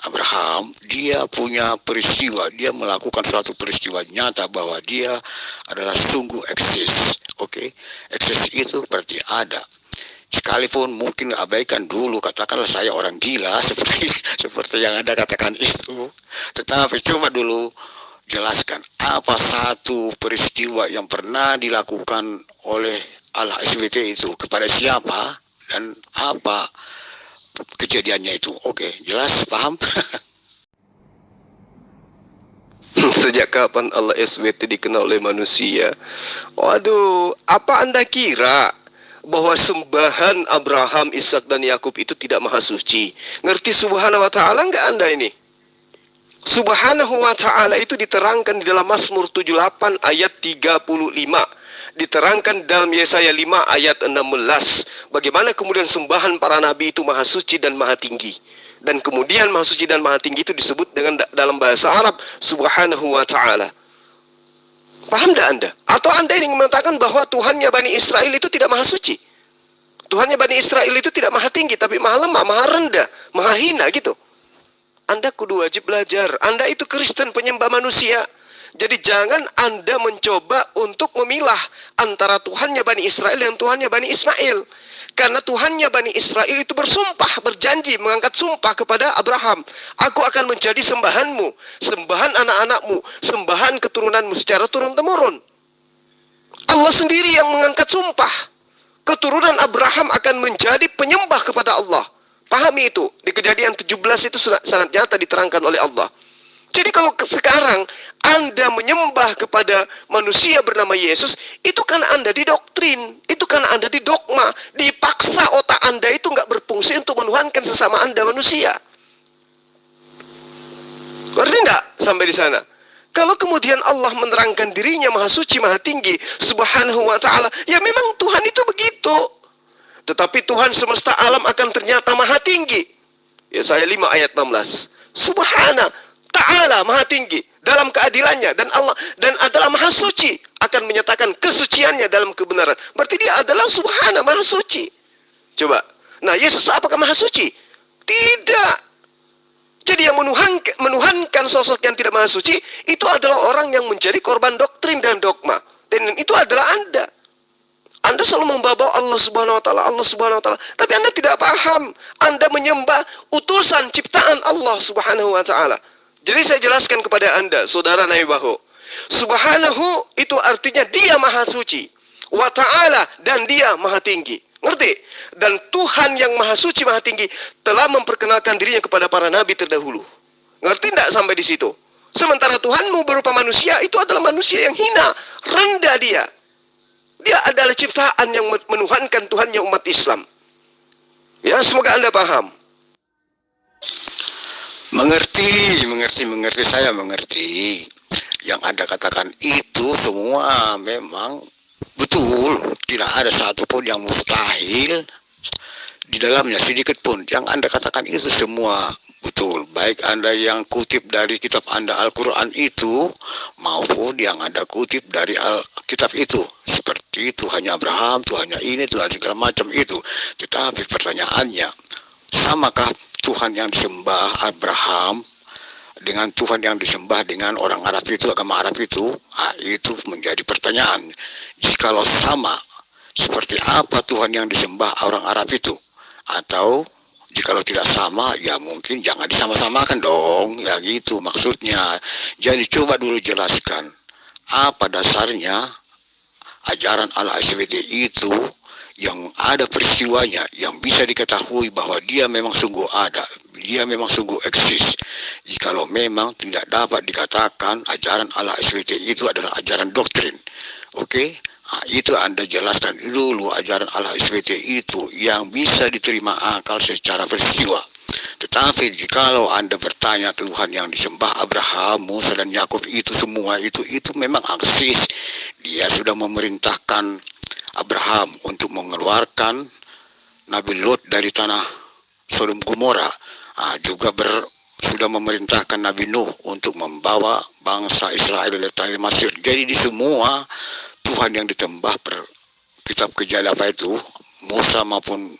Abraham, dia punya peristiwa, dia melakukan suatu peristiwa nyata bahwa dia adalah sungguh eksis. Oke? Eksis itu berarti ada. Sekalipun mungkin abaikan dulu, katakanlah saya orang gila seperti yang Anda katakan itu. Tetapi coba dulu jelaskan apa satu peristiwa yang pernah dilakukan oleh Al-SWT itu kepada siapa dan apa kejadiannya itu. Oke, jelas, paham? Sejak kapan Allah-SWT dikenal oleh manusia? Waduh, apa Anda kira bahwa sembahan Abraham, Ishak dan Yakub itu tidak maha suci? Ngerti subhanahu wa ta'ala enggak Anda ini? Subhanahu wa ta'ala itu diterangkan di dalam Mazmur 78 ayat 35. Diterangkan dalam Yesaya 5 ayat 16. Bagaimana kemudian sembahan para nabi itu maha suci dan maha tinggi. Dan kemudian maha suci dan maha tinggi itu disebut dengan dalam bahasa Arab subhanahu wa ta'ala. Paham tidak Anda? Atau Anda ingin mengatakan bahwa Tuhannya Bani Israel itu tidak maha suci? Tuhannya Bani Israel itu tidak maha tinggi, tapi maha lemah, maha rendah, maha hina gitu. Anda kudu wajib belajar. Anda itu Kristen penyembah manusia. Jadi jangan Anda mencoba untuk memilah antara Tuhannya Bani Israel dan Tuhannya Bani Ismail. Karena Tuhannya Bani Israel itu bersumpah, berjanji, mengangkat sumpah kepada Abraham. Aku akan menjadi sembahanmu, sembahan anak-anakmu, sembahan keturunanmu secara turun-temurun. Allah sendiri yang mengangkat sumpah. Keturunan Abraham akan menjadi penyembah kepada Allah. Pahami itu. Di Kejadian 17 itu sangat nyata diterangkan oleh Allah. Jadi kalau sekarang Anda menyembah kepada manusia bernama Yesus, itu karena Anda didoktrin, itu karena Anda didogma, dipaksa otak Anda itu nggak berfungsi untuk menuhankan sesama Anda manusia. Ngerti nggak sampai di sana? Kalau kemudian Allah menerangkan dirinya maha suci, maha tinggi, subhanahu wa ta'ala, ya memang Tuhan itu begitu. Tetapi Tuhan semesta alam akan ternyata maha tinggi. Yesaya 5 ayat 16. Subhana, ta'ala, maha tinggi dalam keadilannya, dan Allah dan adalah maha suci, akan menyatakan kesuciannya dalam kebenaran. Berarti dia adalah subhana, maha suci. Coba. Nah, Yesus apakah maha suci? Tidak. Jadi yang menuhankan sosok yang tidak maha suci itu adalah orang yang menjadi korban doktrin dan dogma. Dan itu adalah Anda. Anda selalu membawa Allah Subhanahu wa taala, Allah Subhanahu wa taala, tapi Anda tidak paham. Anda menyembah utusan ciptaan Allah Subhanahu wa taala. Jadi saya jelaskan kepada Anda, saudara Naibaho. Subhanahu itu artinya dia maha suci. Wa ta'ala, dan dia maha tinggi. Ngerti? Dan Tuhan yang maha suci, maha tinggi telah memperkenalkan dirinya kepada para nabi terdahulu. Ngerti tidak sampai di situ? Sementara Tuhanmu berupa manusia itu adalah manusia yang hina, rendah dia. Dia adalah ciptaan yang menuhankan Tuhannya umat Islam. Ya, semoga Anda paham. Mengerti, saya mengerti. Yang Anda katakan itu semua memang betul. Tidak ada satupun yang mustahil di dalamnya, sedikit pun. Yang Anda katakan itu semua betul. Baik Anda yang kutip dari kitab Anda Al-Quran itu, maupun yang Anda kutip dari kitab itu. Seperti Tuhannya Abraham, Tuhannya ini, Tuhan segala macam itu. Tetapi pertanyaannya, samakah Tuhan yang disembah Abraham dengan Tuhan yang disembah dengan orang Arab itu, agama Arab itu? Nah, itu menjadi pertanyaan. Jikalau sama, seperti apa Tuhan yang disembah orang Arab itu? Atau jikalau tidak sama, ya mungkin jangan disama-samakan dong. Ya gitu maksudnya. Jadi coba dulu jelaskan apa dasarnya ajaran Al-SWT itu yang ada peristiwanya, yang bisa diketahui bahwa dia memang sungguh ada, dia memang sungguh eksis. Jikalau memang tidak dapat dikatakan ajaran Al-SWT itu adalah ajaran doktrin. Oke? Nah, itu Anda jelaskan dulu ajaran Al-SWT itu yang bisa diterima akal secara peristiwa. Tetapi jikalau Anda bertanya Tuhan yang disembah Abraham, Musa dan Yakub itu semua itu memang eksis. Dia sudah memerintahkan Abraham untuk mengeluarkan Nabi Lot dari tanah Sodom Gomora. Juga sudah memerintahkan Nabi Nuh untuk membawa bangsa Israel dari tanah Mesir. Jadi di semua Tuhan yang ditembah per kitab Kejadian itu, Musa maupun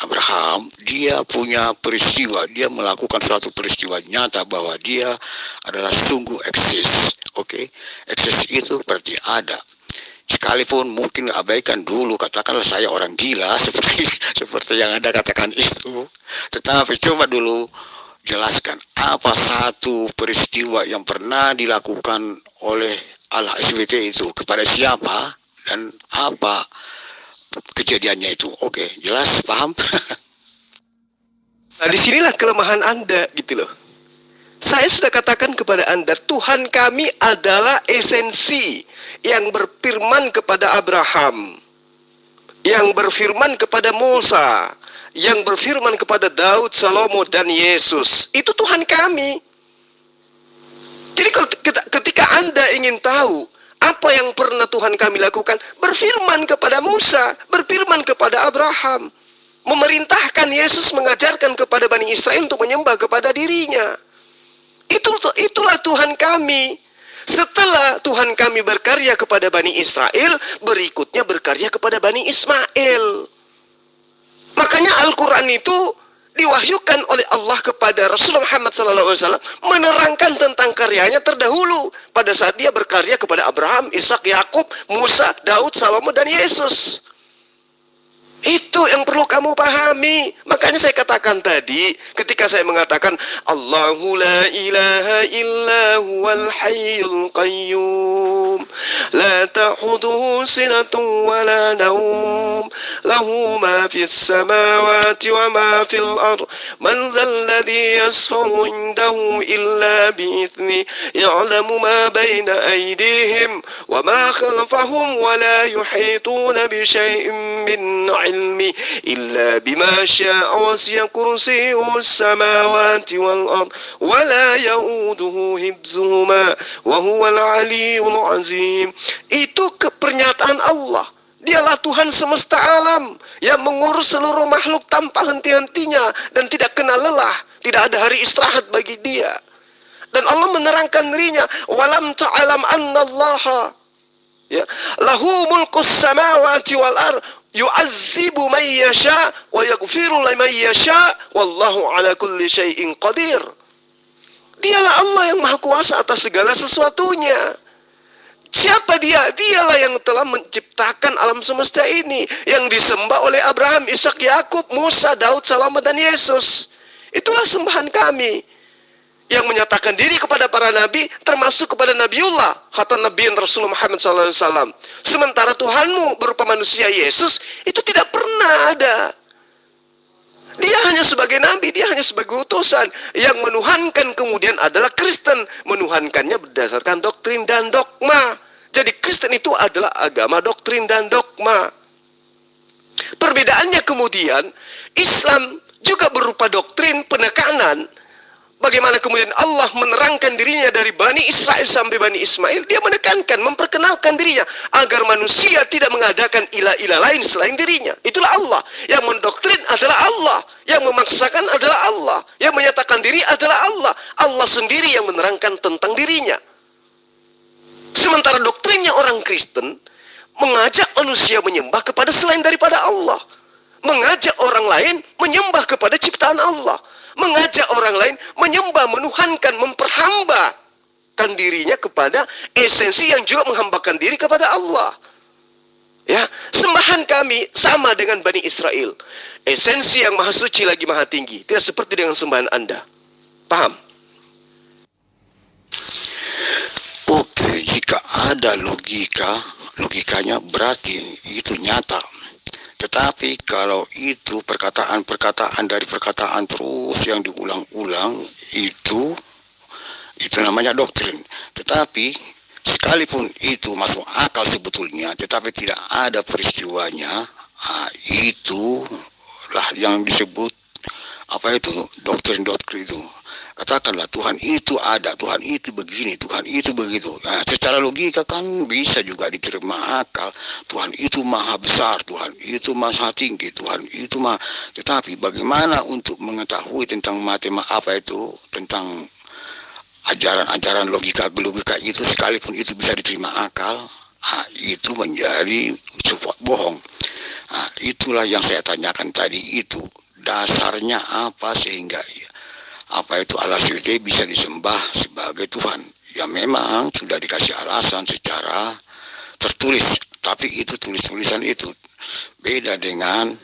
Abraham, dia punya peristiwa, dia melakukan suatu peristiwa nyata bahwa dia adalah sungguh eksis. Oke, eksis itu berarti ada. Sekalipun mungkin abaikan dulu, katakanlah saya orang gila seperti yang Anda katakan itu. Tetapi coba dulu jelaskan apa satu peristiwa yang pernah dilakukan oleh Al-SWT itu kepada siapa dan apa kejadiannya itu. Oke, jelas, paham? Nah, disinilah kelemahan Anda gitu loh. Saya sudah katakan kepada Anda, Tuhan kami adalah esensi yang berfirman kepada Abraham, yang berfirman kepada Musa, yang berfirman kepada Daud, Salomo, dan Yesus. Itu Tuhan kami. Jadi ketika Anda ingin tahu apa yang pernah Tuhan kami lakukan, berfirman kepada Musa, berfirman kepada Abraham, memerintahkan Yesus mengajarkan kepada Bani Israel untuk menyembah kepada dirinya. Itulah Tuhan kami. Setelah Tuhan kami berkarya kepada Bani Israel, berikutnya berkarya kepada Bani Ismail. Makanya Al-Quran itu diwahyukan oleh Allah kepada Rasulullah Muhammad SAW, menerangkan tentang karyanya terdahulu pada saat dia berkarya kepada Abraham, Ishak, Yakub, Musa, Daud, Salomo, dan Yesus. Itu yang perlu kamu pahami. Makanya saya katakan tadi, ketika saya mengatakan Allahu la ilaha illa huwal hayyul qayyum, la ta'khudhuhu sinatun wa la nawm, lahu ma fis samawati wa ma fil ard, man zal ladzi yasfa'u indahu illa bi'ithni, ya'lamu ma bayna aydihim wa ma khalfahum wa la yuhituna bi syai'in min ilmi illa bima syaa wasi'a kursiyyuhu as-samawati wal ard wa la ya'uduhu hibzuhuma wa huwal 'aliyyul 'azim. Itu pernyataan Allah Dialah Tuhan semesta alam yang mengurus seluruh makhluk tanpa henti-hentinya dan tidak kenal lelah. Tidak ada hari istirahat bagi dia. Dan Allah menerangkan dirinya, walam ta'alam annallaha ya lahu mulkus samawati wal ard yu'azzibu man yasha wa yaghfiru liman yasha wallahu ala kulli syai'in qadir. Dialah Allah yang maha kuasa atas segala sesuatunya. Siapa dia? Dialah yang telah menciptakan alam semesta ini, yang disembah oleh Abraham, Ishak, Yakub, Musa, Daud, Salomo, dan Yesus. Itulah sembahan kami, yang menyatakan diri kepada para nabi, termasuk kepada Nabiullah, kata Nabi Rasulullah Muhammad SAW. Sementara Tuhanmu berupa manusia Yesus, itu tidak pernah ada. Dia hanya sebagai nabi, dia hanya sebagai utusan. Yang menuhankan kemudian adalah Kristen. Menuhankannya berdasarkan doktrin dan dogma. Jadi Kristen itu adalah agama doktrin dan dogma. Perbedaannya kemudian, Islam juga berupa doktrin penekanan. Bagaimana kemudian Allah menerangkan dirinya dari Bani Israel sampai Bani Ismail. Dia menekankan, memperkenalkan dirinya agar manusia tidak mengadakan ilah-ilah lain selain dirinya. Itulah Allah. Yang mendoktrin adalah Allah. Yang memaksakan adalah Allah. Yang menyatakan diri adalah Allah. Allah sendiri yang menerangkan tentang dirinya. Sementara doktrinnya orang Kristen mengajak manusia menyembah kepada selain daripada Allah. Mengajak orang lain menyembah kepada ciptaan Allah. Mengajak orang lain menyembah, menuhankan, memperhambakan dirinya kepada esensi yang juga menghambakan diri kepada Allah. Ya, sembahan kami sama dengan Bani Israel. Esensi yang maha suci lagi maha tinggi. Tidak seperti dengan sembahan Anda. Paham? Oke, jika ada logikanya berarti itu nyata. Tetapi kalau itu perkataan dari perkataan terus yang diulang-ulang, itu namanya doktrin. Tetapi sekalipun itu masuk akal sebetulnya, tetapi tidak ada peristiwanya, itulah yang disebut doktrin itu. Katakanlah Tuhan itu ada, Tuhan itu begini, Tuhan itu begitu. Nah, secara logika kan bisa juga diterima akal. Tuhan itu maha besar, Tuhan itu maha tinggi, Tuhan itu maha. Tetapi bagaimana untuk mengetahui tentang tentang ajaran-ajaran logika itu, sekalipun itu bisa diterima akal, itu menjadi sebuah bohong. Itulah yang saya tanyakan tadi itu. Dasarnya apa sehingga Allah SWT bisa disembah sebagai Tuhan? Ya memang sudah dikasih alasan secara tertulis, tapi itu tulisan itu beda dengan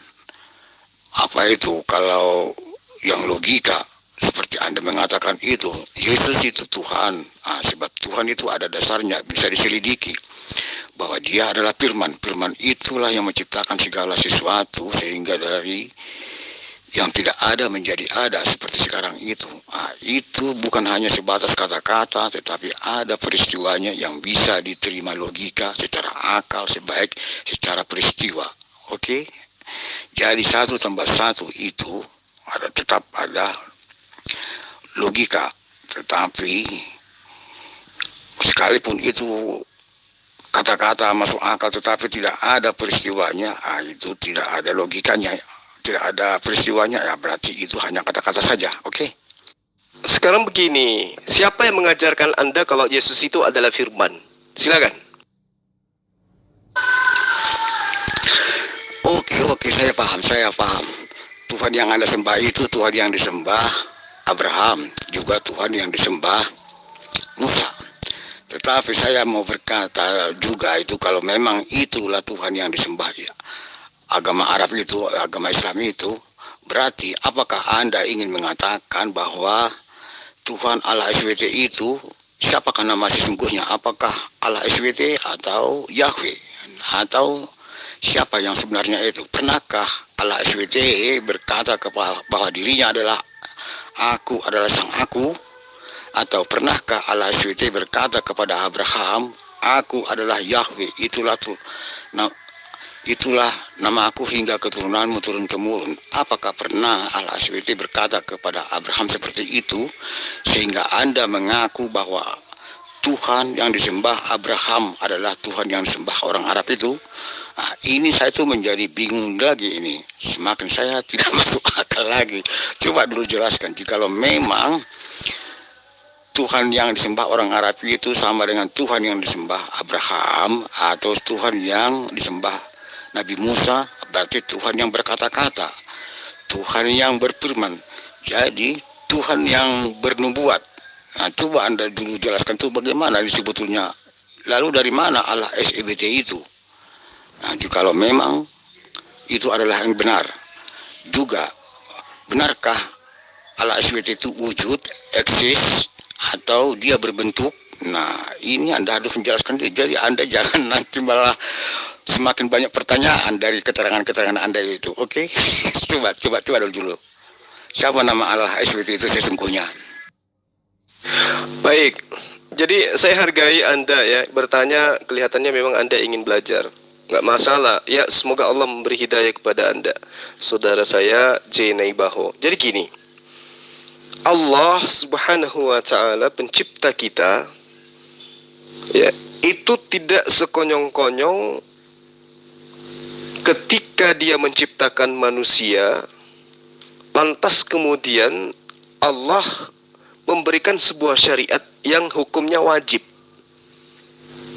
kalau yang logika seperti Anda mengatakan itu Yesus itu Tuhan. Sebab Tuhan itu ada dasarnya, bisa diselidiki bahwa dia adalah firman. Firman itulah yang menciptakan segala sesuatu sehingga dari yang tidak ada menjadi ada seperti sekarang itu. Itu bukan hanya sebatas kata-kata, tetapi ada peristiwanya yang bisa diterima logika secara akal sebaik secara peristiwa. Oke? Jadi 1 tambah 1 itu tetap ada logika, tetapi sekalipun itu kata-kata masuk akal tetapi tidak ada peristiwanya, itu tidak ada logikanya. Tidak ada peristiwanya, ya berarti itu hanya kata-kata saja. Oke? Sekarang begini, siapa yang mengajarkan Anda kalau Yesus itu adalah firman? Silakan. Oke, saya paham. Tuhan yang Anda sembah itu Tuhan yang disembah Abraham, juga Tuhan yang disembah Musa. Tetapi saya mau berkata juga itu, kalau memang itulah Tuhan yang disembah, ya, agama Arab itu, agama Islam itu, berarti apakah Anda ingin mengatakan bahwa Tuhan Allah SWT itu, siapakah nama sesungguhnya? Apakah Allah SWT atau Yahweh? Atau siapa yang sebenarnya itu? Pernahkah Allah SWT berkata bahwa dirinya adalah Aku adalah Sang Aku? Atau pernahkah Allah SWT berkata kepada Abraham, Aku adalah Yahweh, itulah nama aku hingga keturunanmu turun-temurun. Apakah pernah Allah SWT berkata kepada Abraham seperti itu, sehingga Anda mengaku bahwa Tuhan yang disembah Abraham adalah Tuhan yang disembah orang Arab itu. Nah, ini saya tuh menjadi bingung lagi ini. Semakin saya tidak masuk akal lagi. Coba dulu jelaskan, jikalau memang Tuhan yang disembah orang Arab itu sama dengan Tuhan yang disembah Abraham atau Tuhan yang disembah Nabi Musa, berarti Tuhan yang berkata-kata, Tuhan yang berfirman, jadi Tuhan yang bernubuat. Nah, coba Anda dulu jelaskan tuh bagaimana sebetulnya. Lalu dari mana Allah SWT itu? Nah, jikalau memang itu adalah yang benar, juga benarkah Allah SWT itu wujud, eksis, atau dia berbentuk? Nah, ini Anda harus menjelaskan. Jadi Anda jangan nanti malah semakin banyak pertanyaan dari keterangan-keterangan Anda itu. Oke? Coba dulu. Siapa nama Allah SWT itu sesungguhnya? Baik, jadi saya hargai Anda ya, bertanya kelihatannya memang Anda ingin belajar. Nggak masalah, ya semoga Allah memberi hidayah kepada Anda. Saudara saya, J. Naibaho. Jadi gini, Allah Subhanahu wa Ta'ala, pencipta kita, ya, itu tidak sekonyong-konyong ketika Dia menciptakan manusia, lantas kemudian Allah memberikan sebuah syariat yang hukumnya wajib.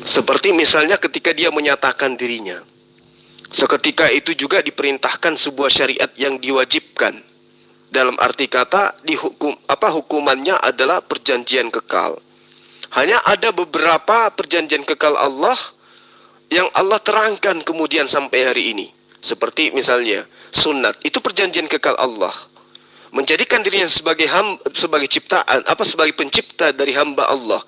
Seperti misalnya ketika Dia menyatakan dirinya, seketika itu juga diperintahkan sebuah syariat yang diwajibkan. Dalam arti kata, hukumannya adalah perjanjian kekal. Hanya ada beberapa perjanjian kekal Allah yang Allah terangkan kemudian sampai hari ini. Seperti misalnya sunat, itu perjanjian kekal Allah. Menjadikan dirinya sebagai ciptaan, sebagai pencipta dari hamba Allah.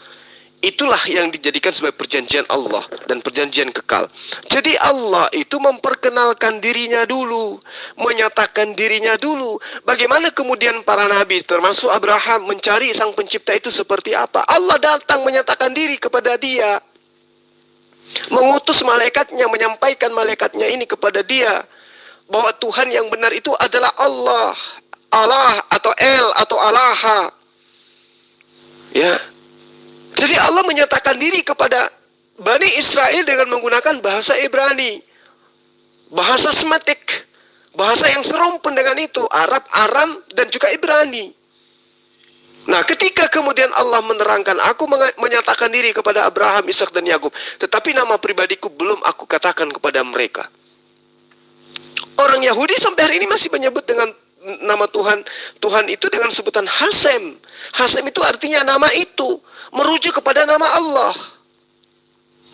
Itulah yang dijadikan sebagai perjanjian Allah dan perjanjian kekal. Jadi Allah itu memperkenalkan dirinya dulu, menyatakan dirinya dulu. Bagaimana kemudian para nabi, termasuk Abraham, mencari sang pencipta itu seperti apa? Allah datang menyatakan diri kepada dia, mengutus malaikatnya, menyampaikan malaikatnya ini kepada dia, bahwa Tuhan yang benar itu adalah Allah. Allah atau El atau Allaha. Ya. Jadi Allah menyatakan diri kepada Bani Israel dengan menggunakan bahasa Ibrani, bahasa Semitik, bahasa yang serumpun dengan itu, Arab, Aram, dan juga Ibrani. Nah, ketika kemudian Allah menerangkan, aku menyatakan diri kepada Abraham, Ishak, dan Yakub, tetapi nama pribadiku belum aku katakan kepada mereka. Orang Yahudi sampai hari ini masih menyebut dengan nama Tuhan. Tuhan itu dengan sebutan Hasem. Hasem itu artinya nama itu, merujuk kepada nama Allah.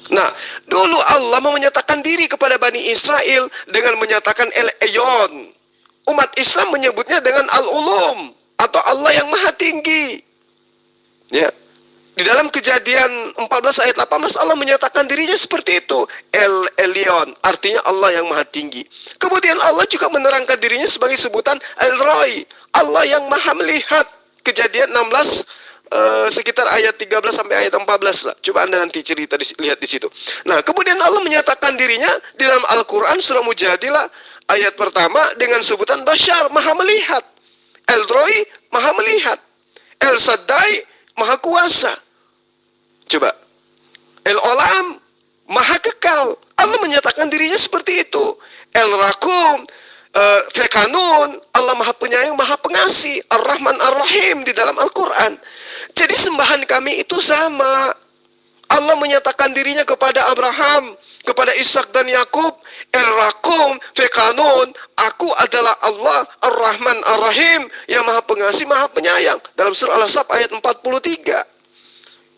Nah, dulu Allah menyatakan diri kepada Bani Israel dengan menyatakan El-Eyon. Umat Islam menyebutnya dengan Al-Ulum, atau Allah yang Maha Tinggi. Ya. Di dalam Kejadian 14 ayat 18 Allah menyatakan dirinya seperti itu, El-Elyon, artinya Allah yang Maha Tinggi. Kemudian Allah juga menerangkan dirinya sebagai sebutan El-Roy, Allah yang Maha Melihat. Kejadian 16 sekitar ayat 13 sampai ayat 14 lah. Coba Anda nanti lihat di situ. Nah, kemudian Allah menyatakan dirinya di dalam Al-Qur'an surah Mujadilah ayat pertama dengan sebutan Bashar, Maha Melihat. El-Roy, Maha Melihat. El-Saddai, Maha Kuasa. Coba. El-Olam, Maha Kekal. Allah menyatakan dirinya seperti itu. El-Rakum, Fekanun, Allah Maha Penyayang, Maha Pengasih. Ar-Rahman, Ar-Rahim di dalam Al-Quran. Jadi sembahan kami itu sama. Allah menyatakan dirinya kepada Abraham, kepada Ishak dan Yakub, El-Rakum, Fekanun, aku adalah Allah, Ar-Rahman, Ar-Rahim, yang Maha Pengasih, Maha Penyayang. Dalam surah Al-Ahzab ayat 43.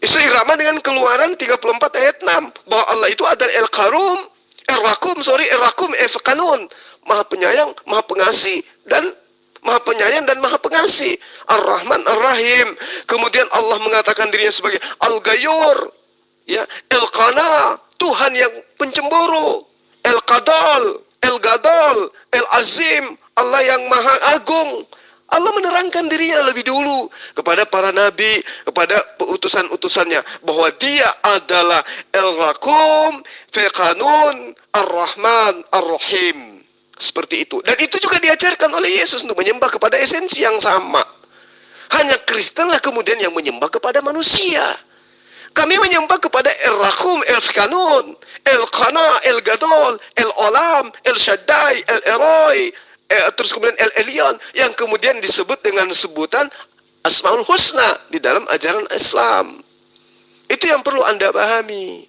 Seirama dengan Keluaran 34 ayat 6, bahwa Allah itu adalah El-Karum, El-Rakum, Fekanun, Maha Penyayang, Maha Pengasih, dan Maha Penyayang dan Maha Pengasih. Ar-Rahman, Ar-Rahim. Kemudian Allah mengatakan dirinya sebagai Al-Ghayur, ya, El-Qana, Tuhan yang pencemburu. El-Qadal, El-Gadal, El-Azim, Allah yang Maha Agung. Allah menerangkan dirinya lebih dulu kepada para nabi, kepada utusan-utusannya, bahwa dia adalah El-Rakum, Fekanun, Ar-Rahman, Ar-Rahim. Seperti itu. Dan itu juga diajarkan oleh Yesus untuk menyembah kepada esensi yang sama. Hanya Kristenlah kemudian yang menyembah kepada manusia. Kami menyembah kepada El-Rakhum, El-Kanun, El-Qana, El-Gadol, El-Olam, El-Shaddai, El-Eroi, terus kemudian El-Elyon, yang kemudian disebut dengan sebutan Asmaul Husna di dalam ajaran Islam. Itu yang perlu Anda pahami.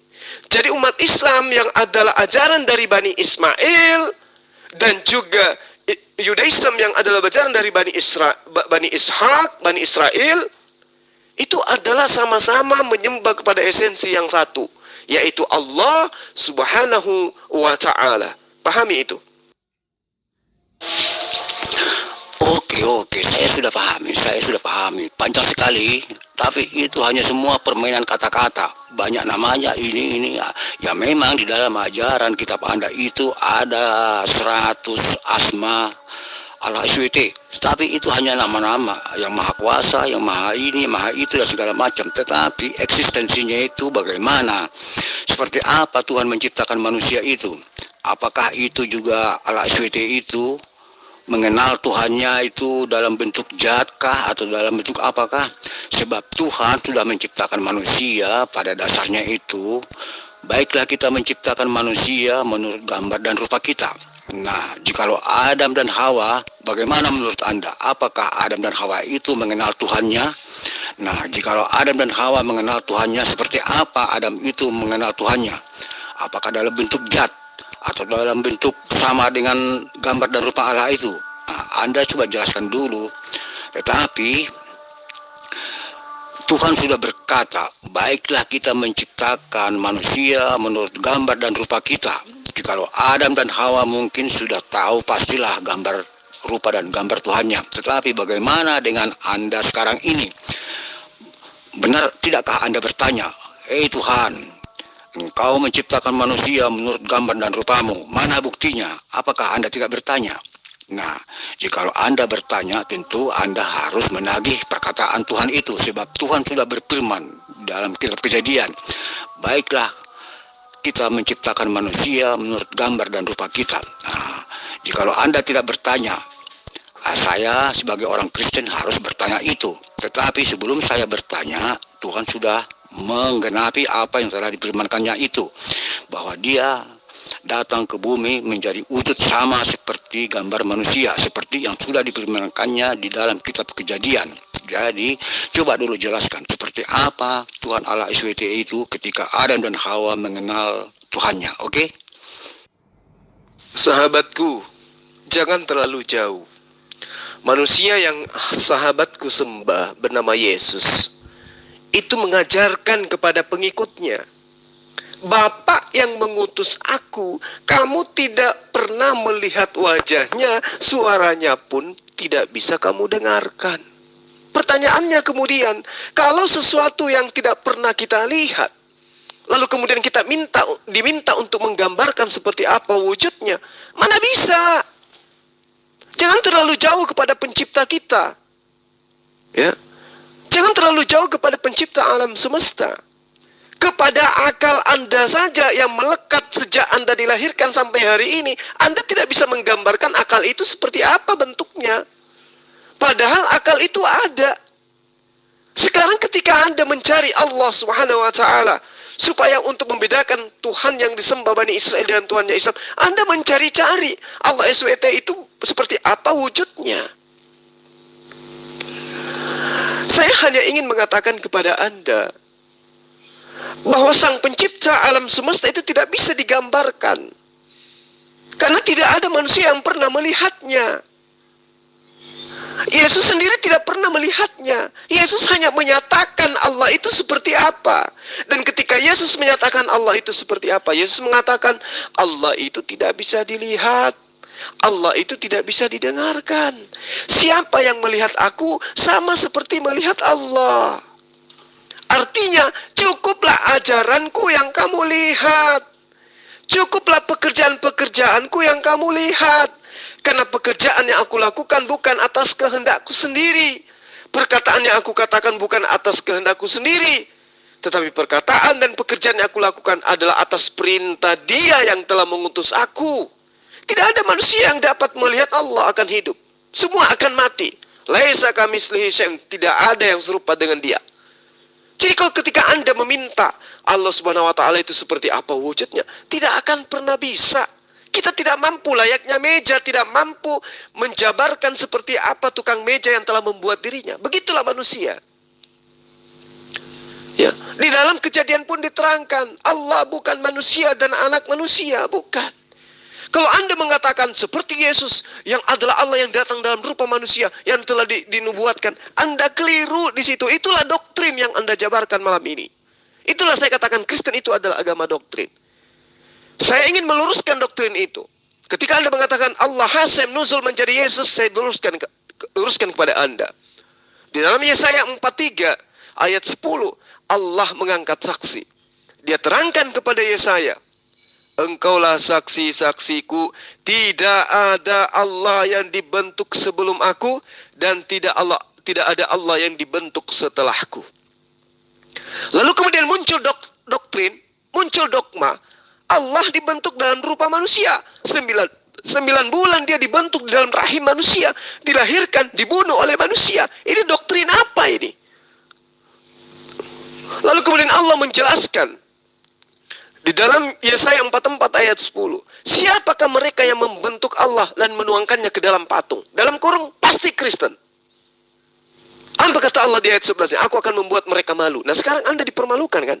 Jadi umat Islam yang adalah ajaran dari Bani Ismail dan juga Yudaism yang adalah ajaran dari Bani Ishak, Bani Israel, itu adalah sama-sama menyembah kepada esensi yang satu, yaitu Allah Subhanahu wa Ta'ala. Pahami itu. Oke, saya sudah pahami. Panjang sekali, tapi itu hanya semua permainan kata-kata. Banyak namanya ini ya. Ya memang di dalam ajaran kitab Anda itu ada 100 asma Allah SWT. Tapi itu hanya nama-nama yang maha kuasa, yang maha ini, maha itu dan segala macam. Tetapi eksistensinya itu bagaimana? Seperti apa Tuhan menciptakan manusia itu? Apakah itu juga Allah SWT itu mengenal Tuhannya itu dalam bentuk jatkah atau dalam bentuk apakah? Sebab Tuhan sudah menciptakan manusia pada dasarnya itu. Baiklah kita menciptakan manusia menurut gambar dan rupa kita. Nah, jikalau Adam dan Hawa, bagaimana menurut Anda? Apakah Adam dan Hawa itu mengenal Tuhannya? Nah, jikalau Adam dan Hawa mengenal Tuhannya, seperti apa Adam itu mengenal Tuhannya? Apakah dalam bentuk zat atau dalam bentuk sama dengan gambar dan rupa Allah itu? Nah, Anda coba jelaskan dulu. Tetapi Tuhan sudah berkata, baiklah kita menciptakan manusia menurut gambar dan rupa kita. Jikalau Adam dan Hawa mungkin sudah tahu pastilah gambar rupa dan gambar Tuhannya. Tetapi bagaimana dengan Anda sekarang ini? Benar tidakkah Anda bertanya, hei Tuhan, Engkau menciptakan manusia menurut gambar dan rupamu, mana buktinya? Apakah Anda tidak bertanya? Nah, jikalau Anda bertanya, tentu Anda harus menagih perkataan Tuhan itu. Sebab Tuhan sudah berfirman dalam kitab Kejadian, baiklah kita menciptakan manusia menurut gambar dan rupa kita. Nah, jikalau Anda tidak bertanya, saya sebagai orang Kristen harus bertanya itu. Tetapi sebelum saya bertanya, Tuhan sudah menggenapi apa yang telah difirmankannya itu, bahwa Dia datang ke bumi menjadi wujud sama seperti gambar manusia, seperti yang sudah difirmankannya di dalam kitab Kejadian. Jadi coba dulu jelaskan seperti apa Tuhan Allah SWT itu ketika Adam dan Hawa mengenal Tuhannya, oke? Sahabatku, jangan terlalu jauh. Manusia yang sahabatku sembah bernama Yesus itu mengajarkan kepada pengikutnya, Bapak yang mengutus aku, kamu tidak pernah melihat wajahnya, suaranya pun tidak bisa kamu dengarkan. Pertanyaannya kemudian, kalau sesuatu yang tidak pernah kita lihat, lalu kemudian kita diminta untuk menggambarkan seperti apa wujudnya, mana bisa? Jangan terlalu jauh kepada pencipta kita. Ya. Jangan terlalu jauh kepada pencipta alam semesta. Kepada akal Anda saja yang melekat sejak Anda dilahirkan sampai hari ini, Anda tidak bisa menggambarkan akal itu seperti apa bentuknya. Padahal akal itu ada. Sekarang ketika Anda mencari Allah Subhanahu wa Ta'ala, supaya untuk membedakan Tuhan yang disembah Bani Israel dengan Tuhannya Islam, Anda mencari-cari Allah SWT itu seperti apa wujudnya. Saya hanya ingin mengatakan kepada Anda bahwa Sang Pencipta alam semesta itu tidak bisa digambarkan, karena tidak ada manusia yang pernah melihatnya. Yesus sendiri tidak pernah melihatnya. Yesus hanya menyatakan Allah itu seperti apa. Dan ketika Yesus menyatakan Allah itu seperti apa, Yesus mengatakan Allah itu tidak bisa dilihat, Allah itu tidak bisa didengarkan. Siapa yang melihat aku sama seperti melihat Allah. Artinya cukuplah ajaranku yang kamu lihat, cukuplah pekerjaan-pekerjaanku yang kamu lihat. Karena pekerjaan yang aku lakukan bukan atas kehendakku sendiri, perkataan yang aku katakan bukan atas kehendakku sendiri, tetapi perkataan dan pekerjaan yang aku lakukan adalah atas perintah Dia yang telah mengutus aku. Tidak ada manusia yang dapat melihat Allah akan hidup. Semua akan mati. Laisa kamitslihi syai'un, tidak ada yang serupa dengan Dia. Jadi kalau ketika Anda meminta Allah Subhanahu wa taala itu seperti apa wujudnya, tidak akan pernah bisa. Kita tidak mampu, layaknya meja tidak mampu menjabarkan seperti apa tukang meja yang telah membuat dirinya. Begitulah manusia. Ya, di dalam Kejadian pun diterangkan, Allah bukan manusia dan anak manusia, bukan. Kalau Anda mengatakan seperti Yesus yang adalah Allah yang datang dalam rupa manusia yang telah dinubuatkan, Anda keliru di situ. Itulah doktrin yang Anda jabarkan malam ini. Itulah saya katakan Kristen itu adalah agama doktrin. Saya ingin meluruskan doktrin itu. Ketika Anda mengatakan Allah Hasem nuzul menjadi Yesus, saya luruskan kepada Anda. Di dalam Yesaya 43 ayat 10, Allah mengangkat saksi. Dia terangkan kepada Yesaya, engkaulah saksi-saksiku, tidak ada Allah yang dibentuk sebelum aku, dan tidak ada Allah yang dibentuk setelahku. Lalu kemudian muncul doktrin, muncul dogma, Allah dibentuk dalam rupa manusia. 9 bulan dia dibentuk di dalam rahim manusia, dilahirkan, dibunuh oleh manusia. Ini doktrin apa ini? Lalu kemudian Allah menjelaskan di dalam Yesaya 44 ayat 10. Siapakah mereka yang membentuk Allah dan menuangkannya ke dalam patung? Dalam kurung pasti Kristen. Apa kata Allah di ayat 11? Aku akan membuat mereka malu. Nah sekarang Anda dipermalukan kan?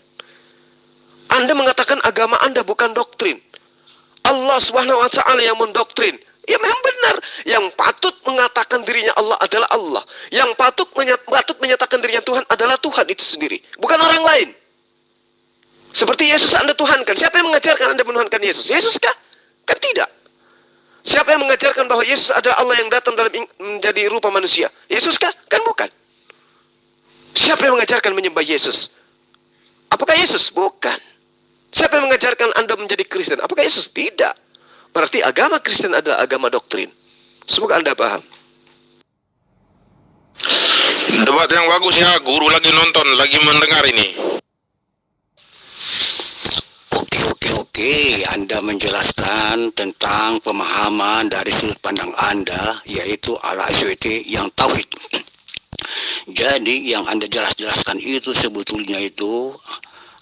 Anda mengatakan agama Anda bukan doktrin. Allah Subhanahu wa taala yang mendoktrin. Ya memang benar. Yang patut mengatakan dirinya Allah adalah Allah. Yang patut menyatakan dirinya Tuhan adalah Tuhan itu sendiri. Bukan orang lain. Seperti Yesus Anda tuhankan. Siapa yang mengajarkan Anda menuhankan Yesus? Yesus kah? Kan tidak. Siapa yang mengajarkan bahwa Yesus adalah Allah yang datang dalam menjadi rupa manusia? Yesus kah? Kan bukan. Siapa yang mengajarkan menyembah Yesus? Apakah Yesus? Bukan. Siapa yang mengajarkan Anda menjadi Kristen? Apakah Yesus? Tidak. Berarti agama Kristen adalah agama doktrin. Semoga Anda paham. Debat yang bagus ya, guru lagi nonton, lagi mendengar ini. Oke, Anda menjelaskan tentang pemahaman dari sudut pandang Anda, yaitu ala SWT yang tauhid. Jadi yang Anda jelaskan itu sebetulnya itu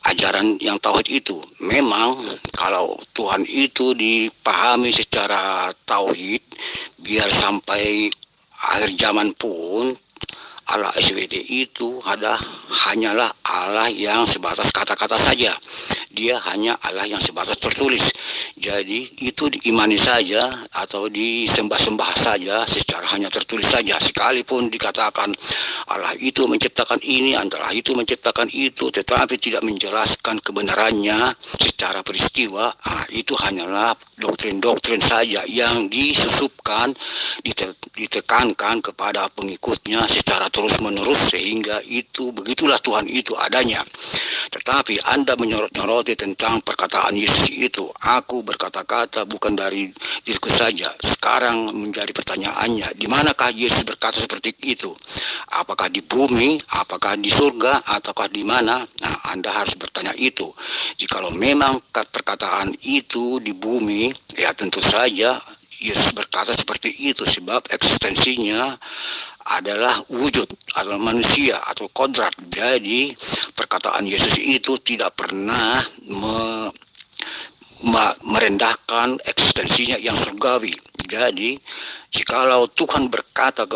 ajaran yang tauhid itu. Memang kalau Tuhan itu dipahami secara tauhid, biar sampai akhir zaman pun Allah SWT itu hanyalah Allah yang sebatas kata-kata saja. Dia hanya Allah yang sebatas tertulis. Jadi itu diimani saja atau disembah-sembah saja secara hanya tertulis saja. Sekalipun dikatakan Allah itu menciptakan ini, Allah itu menciptakan itu, tetapi tidak menjelaskan kebenarannya secara peristiwa, itu hanyalah doktrin-doktrin saja yang disusupkan, ditekankan kepada pengikutnya secara terus-menerus, sehingga itu begitulah Tuhan itu adanya. Tetapi Anda menyorot-nyoroti tentang perkataan Yesus itu, aku berkata-kata bukan dari diriku saja. Sekarang menjadi pertanyaannya, di manakah Yesus berkata seperti itu? Apakah di bumi, apakah di surga, ataukah di mana? Nah, Anda harus bertanya itu. Jikalau memang perkataan itu di bumi, ya tentu saja Yesus berkata seperti itu, sebab eksistensinya adalah wujud, adalah manusia atau kodrat. Jadi perkataan Yesus itu tidak pernah merendahkan eksistensinya yang surgawi. Jadi jikalau Tuhan berkata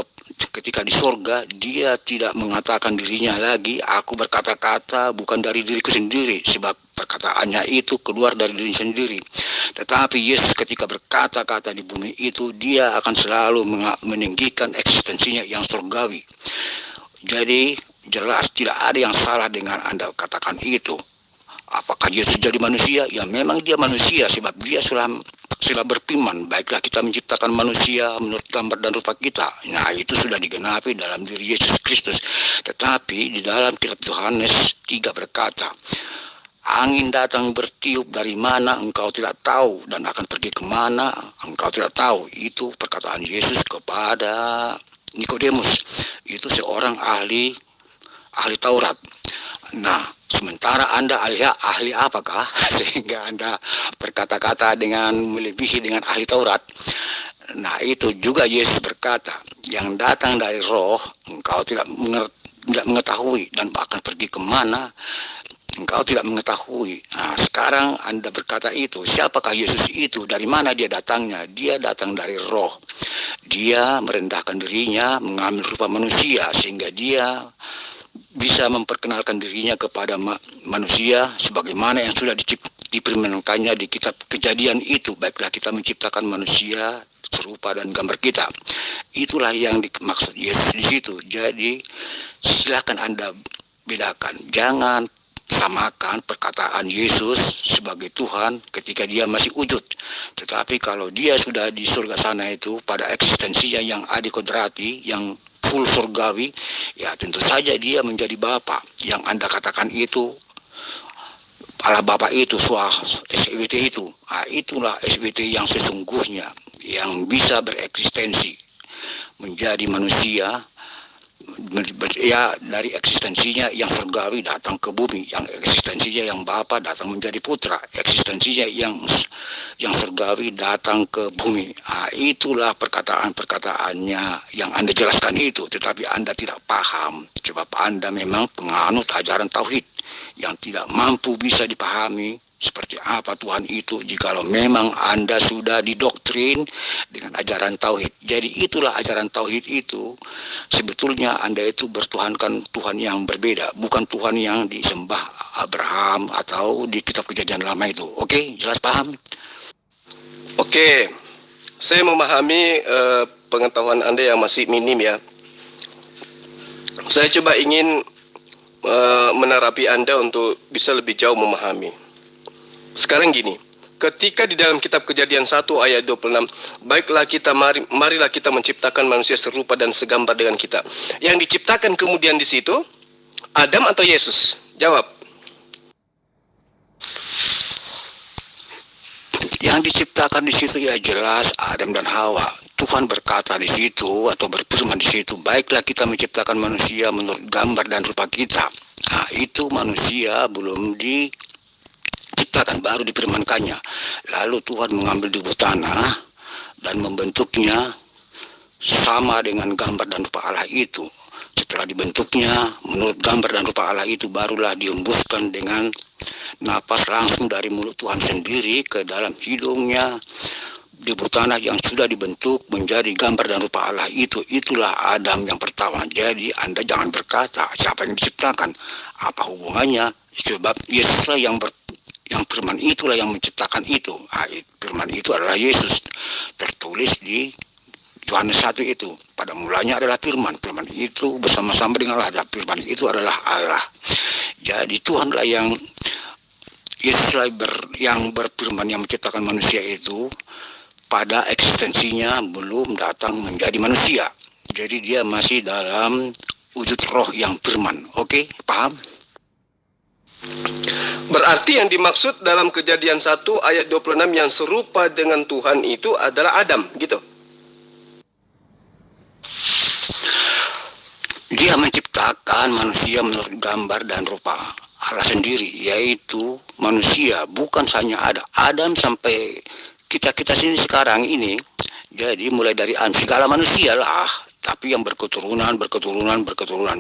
ketika di surga, dia tidak mengatakan dirinya lagi, aku berkata-kata bukan dari diriku sendiri, sebab perkataannya itu keluar dari diri sendiri. Tetapi Yesus ketika berkata-kata di bumi itu, dia akan selalu meninggikan eksistensinya yang surgawi. Jadi jelas tidak ada yang salah dengan Anda katakan itu. Apakah Yesus jadi manusia? Ya memang dia manusia, sebab dia sudah berfirman, baiklah kita menciptakan manusia menurut gambar dan rupa kita. Nah itu sudah digenapi dalam diri Yesus Kristus. Tetapi di dalam kitab Yohanes 3 berkata, angin datang bertiup dari mana engkau tidak tahu, dan akan pergi kemana engkau tidak tahu. Itu perkataan Yesus kepada Nikodemus. Itu seorang ahli Taurat. Nah, sementara Anda ahli apakah? Sehingga Anda berkata-kata dengan melebihi dengan ahli Taurat. Nah, itu juga Yesus berkata, yang datang dari roh, engkau tidak tidak mengetahui, dan bahkan pergi kemana engkau tidak mengetahui. Nah, sekarang Anda berkata itu, siapakah Yesus itu? Dari mana dia datangnya? Dia datang dari roh. Dia merendahkan dirinya, mengambil rupa manusia, sehingga dia bisa memperkenalkan dirinya kepada manusia sebagaimana yang sudah diperingatkannya di kitab Kejadian itu. Baiklah kita menciptakan manusia serupa dan gambar kita. Itulah yang dimaksud Yesus di situ. Jadi silakan Anda bedakan. Jangan samakan perkataan Yesus sebagai Tuhan ketika dia masih wujud. Tetapi kalau dia sudah di surga sana itu, pada eksistensinya yang adikodrati, yang full surgawi, ya tentu saja dia menjadi Bapa. Yang Anda katakan itu, Allah Bapa itu, SWT itu. Nah, itulah SWT yang sesungguhnya, yang bisa bereksistensi menjadi manusia, ya dari eksistensinya yang surgawi datang ke bumi, yang eksistensinya yang Bapa datang menjadi putra, eksistensinya yang surgawi datang ke bumi. Nah, itulah perkataan-perkataannya yang Anda jelaskan itu, tetapi Anda tidak paham sebab Anda memang penganut ajaran tauhid yang tidak mampu bisa dipahami seperti apa Tuhan itu jikalau memang Anda sudah didoktrin dengan ajaran tauhid. Jadi itulah ajaran tauhid itu. Sebetulnya Anda itu bertuhankan Tuhan yang berbeda, bukan Tuhan yang disembah Abraham atau di kitab Kejadian lama itu. Oke, jelas paham? Oke, saya memahami pengetahuan Anda yang masih minim ya. Saya coba ingin menerapi Anda untuk bisa lebih jauh memahami. Sekarang gini, ketika di dalam kitab Kejadian 1 ayat 26, baiklah kita marilah kita menciptakan manusia serupa dan segambar dengan kita. Yang diciptakan kemudian di situ Adam atau Yesus? Jawab. Yang diciptakan di situ ya jelas Adam dan Hawa. Tuhan berkata di situ atau berfirman di situ, baiklah kita menciptakan manusia menurut gambar dan rupa kita. Nah, itu manusia belum diciptakan, baru difirmankannya. Lalu Tuhan mengambil debu tanah dan membentuknya sama dengan gambar dan rupa Allah itu. Setelah dibentuknya menurut gambar dan rupa Allah itu, barulah dihembuskan dengan napas langsung dari mulut Tuhan sendiri ke dalam hidungnya debu tanah yang sudah dibentuk menjadi gambar dan rupa Allah itu. Itulah Adam yang pertama. Jadi Anda jangan berkata siapa yang diciptakan, apa hubungannya, sebab Yesuslah yang firman itulah yang menciptakan itu. Nah, firman itu adalah Yesus. Tertulis di Yohanes 1 itu. Pada mulanya adalah firman. Firman itu bersama-sama dengan Allah. Firman itu adalah Allah. Jadi Tuhanlah yang Yesuslah yang berfirman, yang menciptakan manusia itu. Pada eksistensinya belum datang menjadi manusia. Jadi dia masih dalam wujud roh yang firman. Oke, paham? Berarti yang dimaksud dalam Kejadian 1 ayat 26 yang serupa dengan Tuhan itu adalah Adam, gitu. Dia menciptakan manusia menurut gambar dan rupa Allah sendiri, yaitu manusia, bukan hanya Adam sampai kita sini sekarang ini. Jadi mulai dari segala manusia lah, tapi yang berketurunan.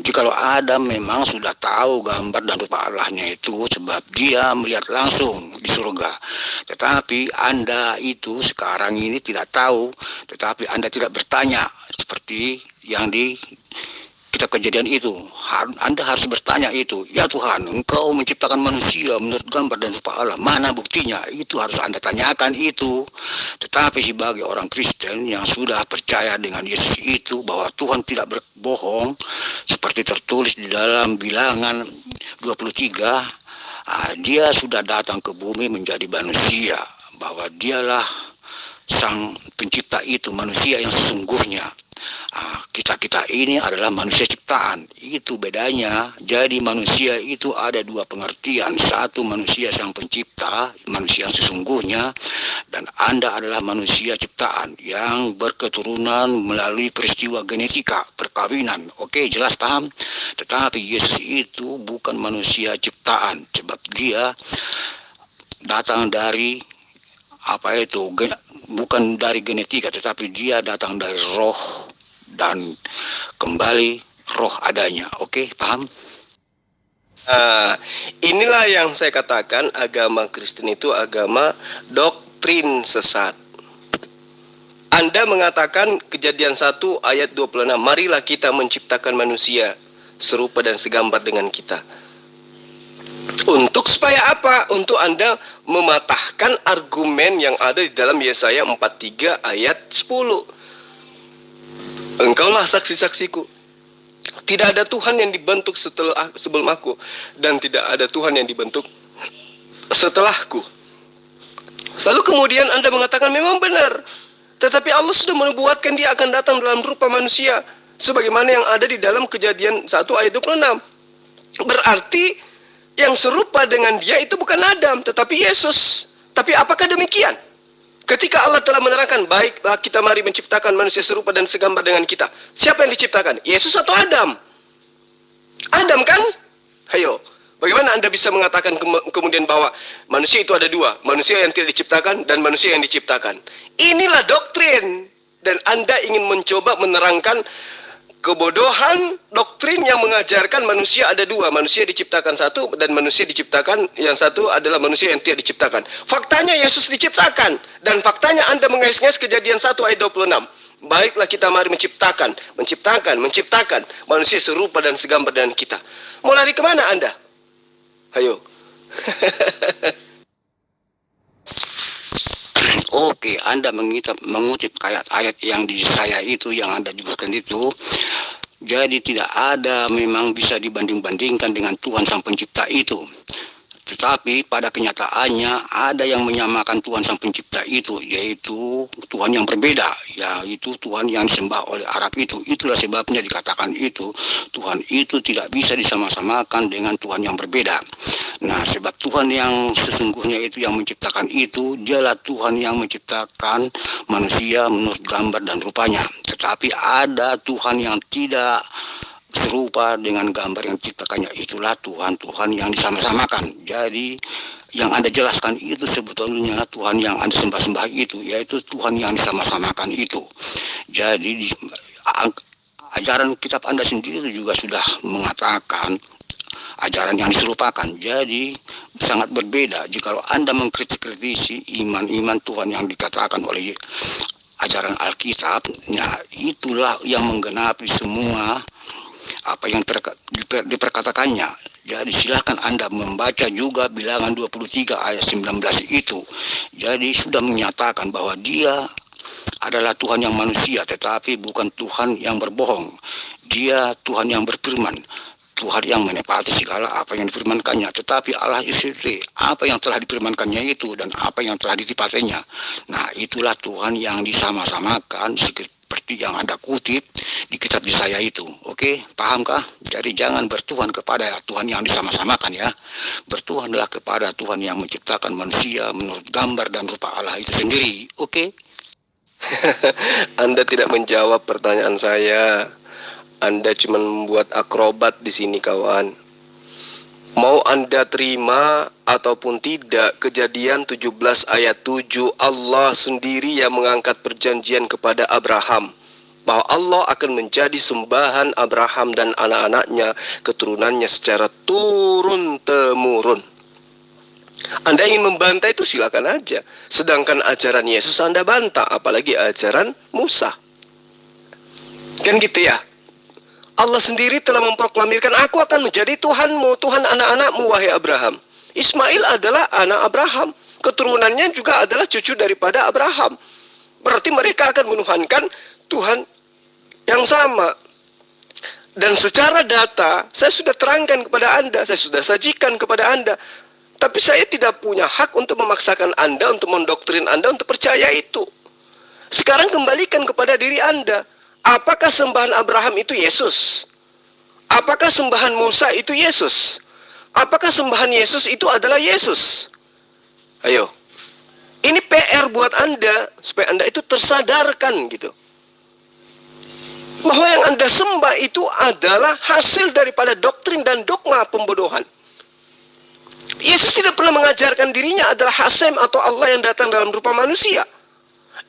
Jikalau Adam memang sudah tahu gambar dan rupa Allahnya itu, sebab dia melihat langsung di surga. Tetapi Anda itu sekarang ini tidak tahu, tetapi Anda tidak bertanya seperti yang di kitab Kejadian itu. Anda harus bertanya itu, ya Tuhan, Engkau menciptakan manusia menurut gambar dan rupa Allah, mana buktinya? Itu harus Anda tanyakan itu. Tetapi sebagai orang Kristen yang sudah percaya dengan Yesus itu, bahwa Tuhan tidak berbohong, seperti tertulis di dalam Bilangan 23, dia sudah datang ke bumi menjadi manusia, bahwa dialah sang pencipta itu, manusia yang sesungguhnya. Kita ini adalah manusia ciptaan, itu bedanya. Jadi manusia itu ada dua pengertian. Satu, manusia sang pencipta, manusia yang sesungguhnya, dan Anda adalah manusia ciptaan yang berketurunan melalui peristiwa genetika, perkawinan. Oke, jelas paham? Tetapi Yesus itu bukan manusia ciptaan, sebab dia datang dari bukan dari genetika, tetapi dia datang dari roh dan kembali roh adanya. Oke, paham? Nah, inilah yang saya katakan agama Kristen itu agama doktrin sesat. Anda mengatakan Kejadian 1 ayat 26, marilah kita menciptakan manusia serupa dan segambar dengan kita. Untuk supaya apa? Untuk Anda mematahkan argumen yang ada di dalam Yesaya 43 ayat 10. Engkaulah saksi-saksiku. Tidak ada Tuhan yang dibentuk sebelum aku, dan tidak ada Tuhan yang dibentuk setelahku. Lalu kemudian Anda mengatakan memang benar, tetapi Allah sudah menubuatkan dia akan datang dalam rupa manusia, sebagaimana yang ada di dalam Kejadian 1 ayat 26. Berarti yang serupa dengan dia itu bukan Adam, tetapi Yesus. Tapi apakah demikian? Ketika Allah telah menerangkan, baiklah kita mari menciptakan manusia serupa dan segambar dengan kita. Siapa yang diciptakan? Yesus atau Adam? Adam kan? Ayo, bagaimana Anda bisa mengatakan kemudian bahwa manusia itu ada dua, manusia yang tidak diciptakan dan manusia yang diciptakan? Inilah doktrin, dan Anda ingin mencoba menerangkan kebodohan doktrin yang mengajarkan manusia ada dua, manusia diciptakan satu dan manusia diciptakan yang satu adalah manusia yang tidak diciptakan. Faktanya Yesus diciptakan, dan faktanya Anda mengais-ngais Kejadian 1 ayat 26. Baiklah kita mari menciptakan manusia serupa dan segambar dengan kita. Mau lari kemana Anda? Ayo. Oke, Anda mengutip ayat-ayat yang di saya itu, yang Anda jelaskan itu. Jadi tidak ada memang bisa dibanding-bandingkan dengan Tuhan Sang Pencipta itu. Tetapi pada kenyataannya ada yang menyamakan Tuhan Sang Pencipta itu, yaitu Tuhan yang berbeda, yaitu Tuhan yang disembah oleh Arab itu. Itulah sebabnya dikatakan itu, Tuhan itu tidak bisa disama-samakan dengan Tuhan yang berbeda. Nah, sebab Tuhan yang sesungguhnya itu yang menciptakan itu, dialah Tuhan yang menciptakan manusia menurut gambar dan rupanya. Tetapi ada Tuhan yang tidak serupa dengan gambar yang diciptakannya, itulah Tuhan yang disama-samakan. Jadi yang Anda jelaskan itu sebetulnya Tuhan yang Anda sembah-sembah itu, yaitu Tuhan yang disama-samakan itu. Jadi ajaran kitab Anda sendiri juga sudah mengatakan ajaran yang diserupakan. Jadi sangat berbeda jika Anda mengkritisi iman Tuhan yang dikatakan oleh ajaran Alkitab. Nah, itulah yang menggenapi semua apa yang diperkatakannya. Jadi silahkan Anda membaca juga Bilangan 23 ayat 19 itu. Jadi sudah menyatakan bahwa dia adalah Tuhan yang manusia, tetapi bukan Tuhan yang berbohong. Dia Tuhan yang berfirman, Tuhan yang menepati segala apa yang difirmankannya. Tetapi Allah itu apa yang telah difirmankannya itu dan apa yang telah ditipatinya. Nah, itulah Tuhan yang disama-samakan seperti yang Anda kutip di kitab Yesaya itu. Oke, pahamkah? Jadi jangan bertuhan kepada Tuhan yang disama-samakan ya. Bertuhanlah kepada Tuhan yang menciptakan manusia menurut gambar dan rupa Allah itu sendiri. Oke? Anda tidak menjawab pertanyaan saya. Anda cuma membuat akrobat di sini, kawan. Mau Anda terima ataupun tidak, Kejadian 17 ayat 7, Allah sendiri yang mengangkat perjanjian kepada Abraham, bahwa Allah akan menjadi sembahan Abraham dan anak-anaknya, keturunannya secara turun-temurun. Anda ingin membantah itu silakan aja. Sedangkan ajaran Yesus Anda bantah, apalagi ajaran Musa. Kan gitu ya? Allah sendiri telah memproklamirkan, aku akan menjadi Tuhanmu, Tuhan anak-anakmu, wahai Abraham. Ismail adalah anak Abraham. Keturunannya juga adalah cucu daripada Abraham. Berarti mereka akan menuhankan Tuhan yang sama. Dan secara data, saya sudah terangkan kepada Anda, saya sudah sajikan kepada Anda. Tapi saya tidak punya hak untuk memaksakan Anda, untuk mendoktrin Anda untuk percaya itu. Sekarang kembalikan kepada diri Anda. Apakah sembahan Abraham itu Yesus? Apakah sembahan Musa itu Yesus? Apakah sembahan Yesus itu adalah Yesus? Ayo. Ini PR buat Anda, supaya Anda itu tersadarkan gitu. Bahwa yang Anda sembah itu adalah hasil daripada doktrin dan dogma pembodohan. Yesus tidak pernah mengajarkan dirinya adalah Hasem atau Allah yang datang dalam rupa manusia.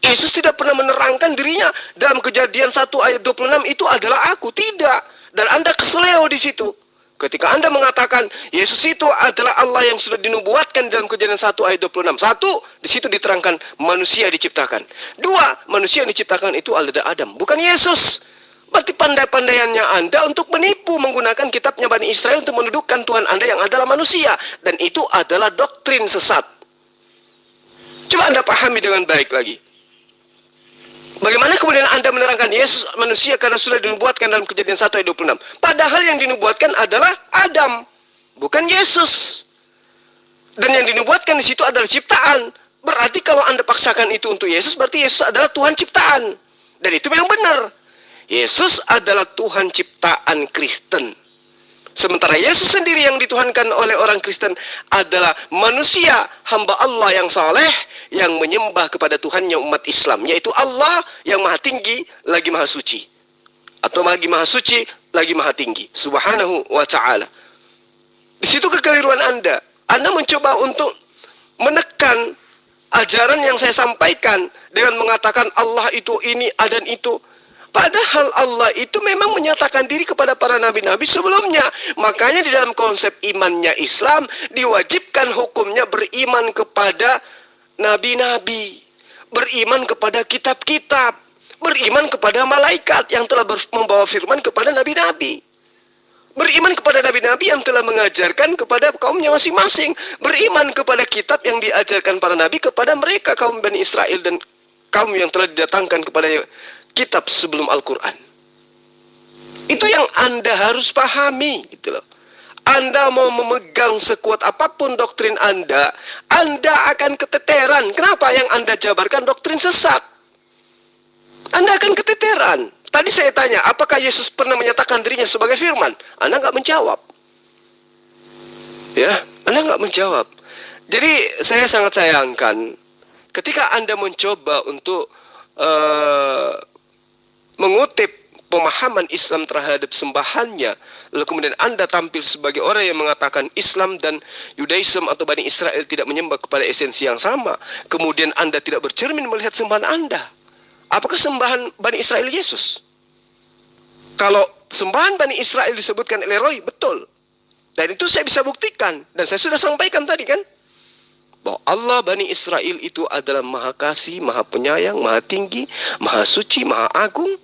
Yesus tidak pernah menerangkan dirinya dalam Kejadian 1 ayat 26 itu adalah aku. Tidak. Dan Anda keseleo di situ. Ketika Anda mengatakan Yesus itu adalah Allah yang sudah dinubuatkan dalam Kejadian 1 ayat 26. 1, di situ diterangkan manusia diciptakan. 2, manusia yang diciptakan itu adalah Adam, bukan Yesus. Berarti pandai-pandaiannya Anda untuk menipu menggunakan kitabnya Bani Israel untuk mendudukkan Tuhan Anda yang adalah manusia. Dan itu adalah doktrin sesat. Coba Anda pahami dengan baik lagi. Bagaimana kemudian Anda menerangkan Yesus manusia karena sudah dinubuatkan dalam Kejadian 1 ayat 26. Padahal yang dinubuatkan adalah Adam, bukan Yesus. Dan yang dinubuatkan di situ adalah ciptaan. Berarti kalau Anda paksakan itu untuk Yesus, berarti Yesus adalah Tuhan ciptaan. Dan itu memang benar. Yesus adalah Tuhan ciptaan Kristen. Sementara Yesus sendiri yang dituhankan oleh orang Kristen adalah manusia, hamba Allah yang saleh, yang menyembah kepada Tuhannya umat Islam, yaitu Allah yang maha tinggi lagi maha suci, atau lagi maha suci lagi maha tinggi, subhanahu wa ta'ala. Di situ kekeliruan Anda. Anda mencoba untuk menekan ajaran yang saya sampaikan dengan mengatakan Allah itu ini, dan itu. Padahal Allah itu memang menyatakan diri kepada para nabi-nabi sebelumnya. Makanya di dalam konsep imannya Islam diwajibkan hukumnya beriman kepada nabi-nabi, beriman kepada kitab-kitab, beriman kepada malaikat yang telah membawa firman kepada nabi-nabi, beriman kepada nabi-nabi yang telah mengajarkan kepada kaumnya masing-masing, beriman kepada kitab yang diajarkan para nabi kepada mereka kaum Bani Israel dan kaum yang telah didatangkan kepada kitab sebelum Al-Quran. Itu yang Anda harus pahami, gitu loh. Anda mau memegang sekuat apapun doktrin Anda akan keteteran. Kenapa? Yang Anda jabarkan doktrin sesat. Anda akan keteteran. Tadi saya tanya, apakah Yesus pernah menyatakan dirinya sebagai firman? Anda nggak menjawab. Ya, Anda nggak menjawab. Jadi saya sangat sayangkan ketika Anda mencoba untuk mengutip pemahaman Islam terhadap sembahannya, lalu kemudian Anda tampil sebagai orang yang mengatakan Islam dan Yudaism atau Bani Israel tidak menyembah kepada esensi yang sama. Kemudian Anda tidak bercermin melihat sembahan Anda. Apakah sembahan Bani Israel Yesus? Kalau sembahan Bani Israel disebutkan oleh Roy, betul. Dan itu saya bisa buktikan. Dan saya sudah sampaikan tadi kan, bahwa Allah Bani Israel itu adalah maha kasih, maha penyayang, maha tinggi, maha suci, maha agung.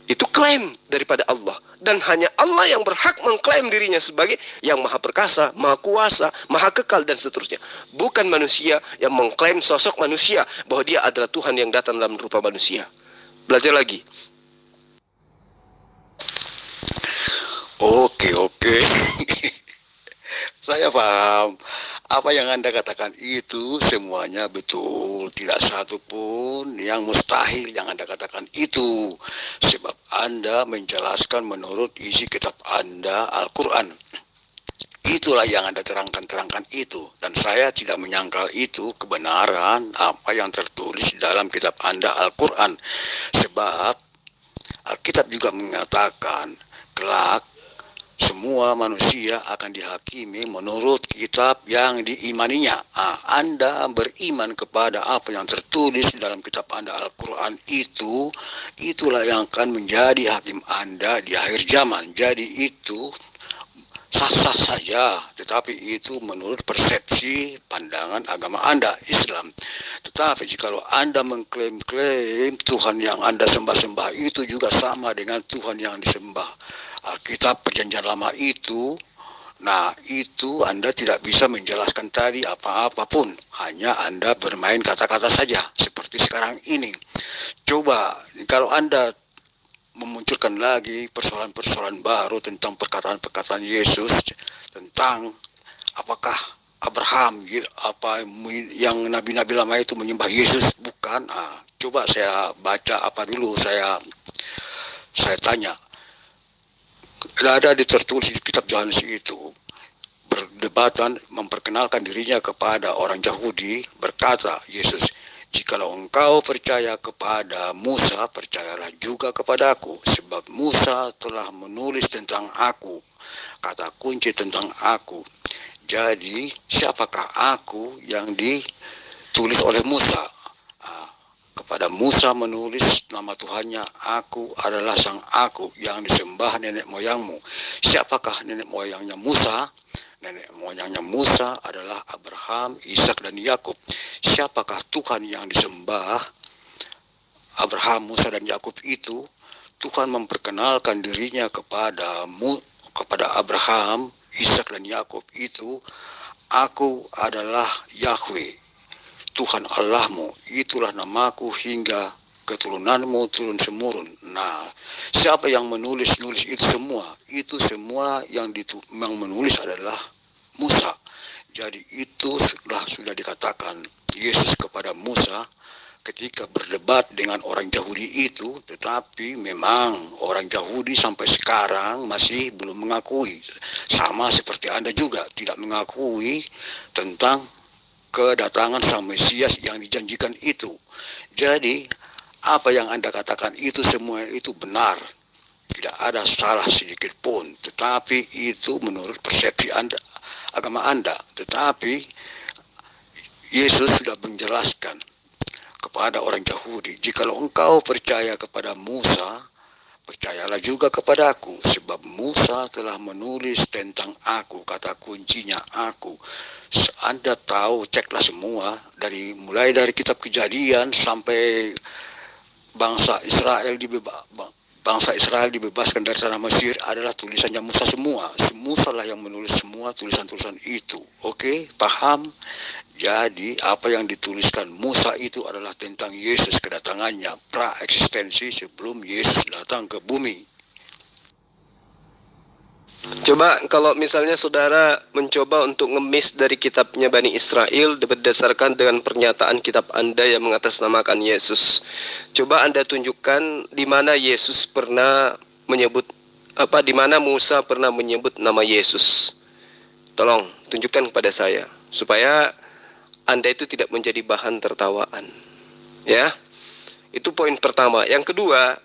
Itu klaim daripada Allah. Dan hanya Allah yang berhak mengklaim dirinya sebagai yang maha perkasa, maha kuasa, maha kekal, dan seterusnya. Bukan manusia yang mengklaim sosok manusia bahwa dia adalah Tuhan yang datang dalam rupa manusia. Belajar lagi. Oke. Saya paham. Apa yang Anda katakan itu semuanya betul. Tidak satu pun yang mustahil yang Anda katakan itu. Sebab Anda menjelaskan menurut isi kitab Anda, Al-Quran. Itulah yang Anda terangkan itu. Dan saya tidak menyangkal itu kebenaran apa yang tertulis dalam kitab Anda, Al-Quran. Sebab Alkitab juga mengatakan kelak semua manusia akan dihakimi menurut kitab yang diimaninya. Anda beriman kepada apa yang tertulis dalam kitab Anda Al-Quran itu, itulah yang akan menjadi hakim Anda di akhir zaman. Jadi itu sah-sah saja, tetapi itu menurut persepsi pandangan agama Anda, Islam. Tetapi jika Anda mengklaim-klaim Tuhan yang Anda sembah-sembah itu juga sama dengan Tuhan yang disembah Alkitab Perjanjian Lama itu, nah itu Anda tidak bisa menjelaskan tadi apa-apapun, hanya Anda bermain kata-kata saja seperti sekarang ini. Coba kalau Anda memunculkan lagi persoalan-persoalan baru tentang perkataan-perkataan Yesus, tentang apakah Abraham apa yang nabi-nabi lama itu menyembah Yesus, bukan? Coba saya baca apa dulu, saya tanya. Ada tertulis di kitab Yohanes itu, berdebatan memperkenalkan dirinya kepada orang Yahudi, berkata Yesus, jikalau engkau percaya kepada Musa, percayalah juga kepadaku, sebab Musa telah menulis tentang aku, kata kunci tentang aku. Jadi siapakah aku yang ditulis oleh Musa? kepada Musa menulis nama Tuhannya, aku adalah sang aku yang disembah nenek moyangmu. Siapakah nenek moyangnya Musa? Nenek moyangnya Musa adalah Abraham, Ishak dan Yakub. Siapakah Tuhan yang disembah Abraham, Musa dan Yakub itu? Tuhan memperkenalkan dirinya kepada Abraham, Ishak dan Yakub itu, aku adalah Yahweh, Tuhan Allahmu, itulah namaku hingga keturunanmu turun-temurun. Nah, siapa yang menulis itu semua? Itu semua yang menulis adalah Musa. Jadi itu sudah dikatakan Yesus kepada Musa ketika berdebat dengan orang Yahudi itu, tetapi memang orang Yahudi sampai sekarang masih belum mengakui. Sama seperti Anda juga tidak mengakui tentang kedatangan Sang Mesias yang dijanjikan itu. Jadi apa yang Anda katakan itu semua itu benar. Tidak ada salah sedikit pun. Tetapi itu menurut persepsi Anda, agama Anda. Tetapi Yesus sudah menjelaskan kepada orang Yahudi, jikalau engkau percaya kepada Musa, percayalah juga kepadaku, sebab Musa telah menulis tentang aku, kata kuncinya aku. Anda tahu, ceklah semua, mulai dari kitab Kejadian sampai bangsa Israel dibebaskan dari tanah Mesir adalah tulisannya Musa semua. Musa lah yang menulis semua tulisan-tulisan itu. Oke, paham? Jadi apa yang dituliskan Musa itu adalah tentang Yesus, kedatangannya, pra-eksistensi sebelum Yesus datang ke bumi. Coba kalau misalnya saudara mencoba untuk ngemis dari kitabnya Bani Israel berdasarkan dengan pernyataan kitab Anda yang mengatasnamakan Yesus. Coba Anda tunjukkan di mana Yesus pernah menyebut, di mana Musa pernah menyebut nama Yesus. Tolong tunjukkan kepada saya supaya Anda itu tidak menjadi bahan tertawaan. Ya. Itu poin pertama. Yang kedua,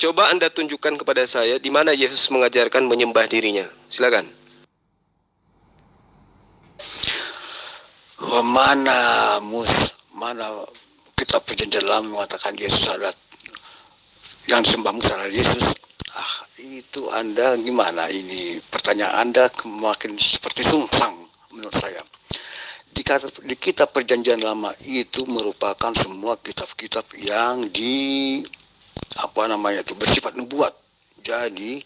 coba Anda tunjukkan kepada saya di mana Yesus mengajarkan menyembah dirinya. Silakan. Mana kitab Perjanjian Lama mengatakan Yesus adalah yang disembah Musa adalah Yesus. Itu Anda gimana ini? Pertanyaan Anda makin seperti sungsang menurut saya. Di kitab Perjanjian Lama itu merupakan semua kitab-kitab yang bersifat nubuat. Jadi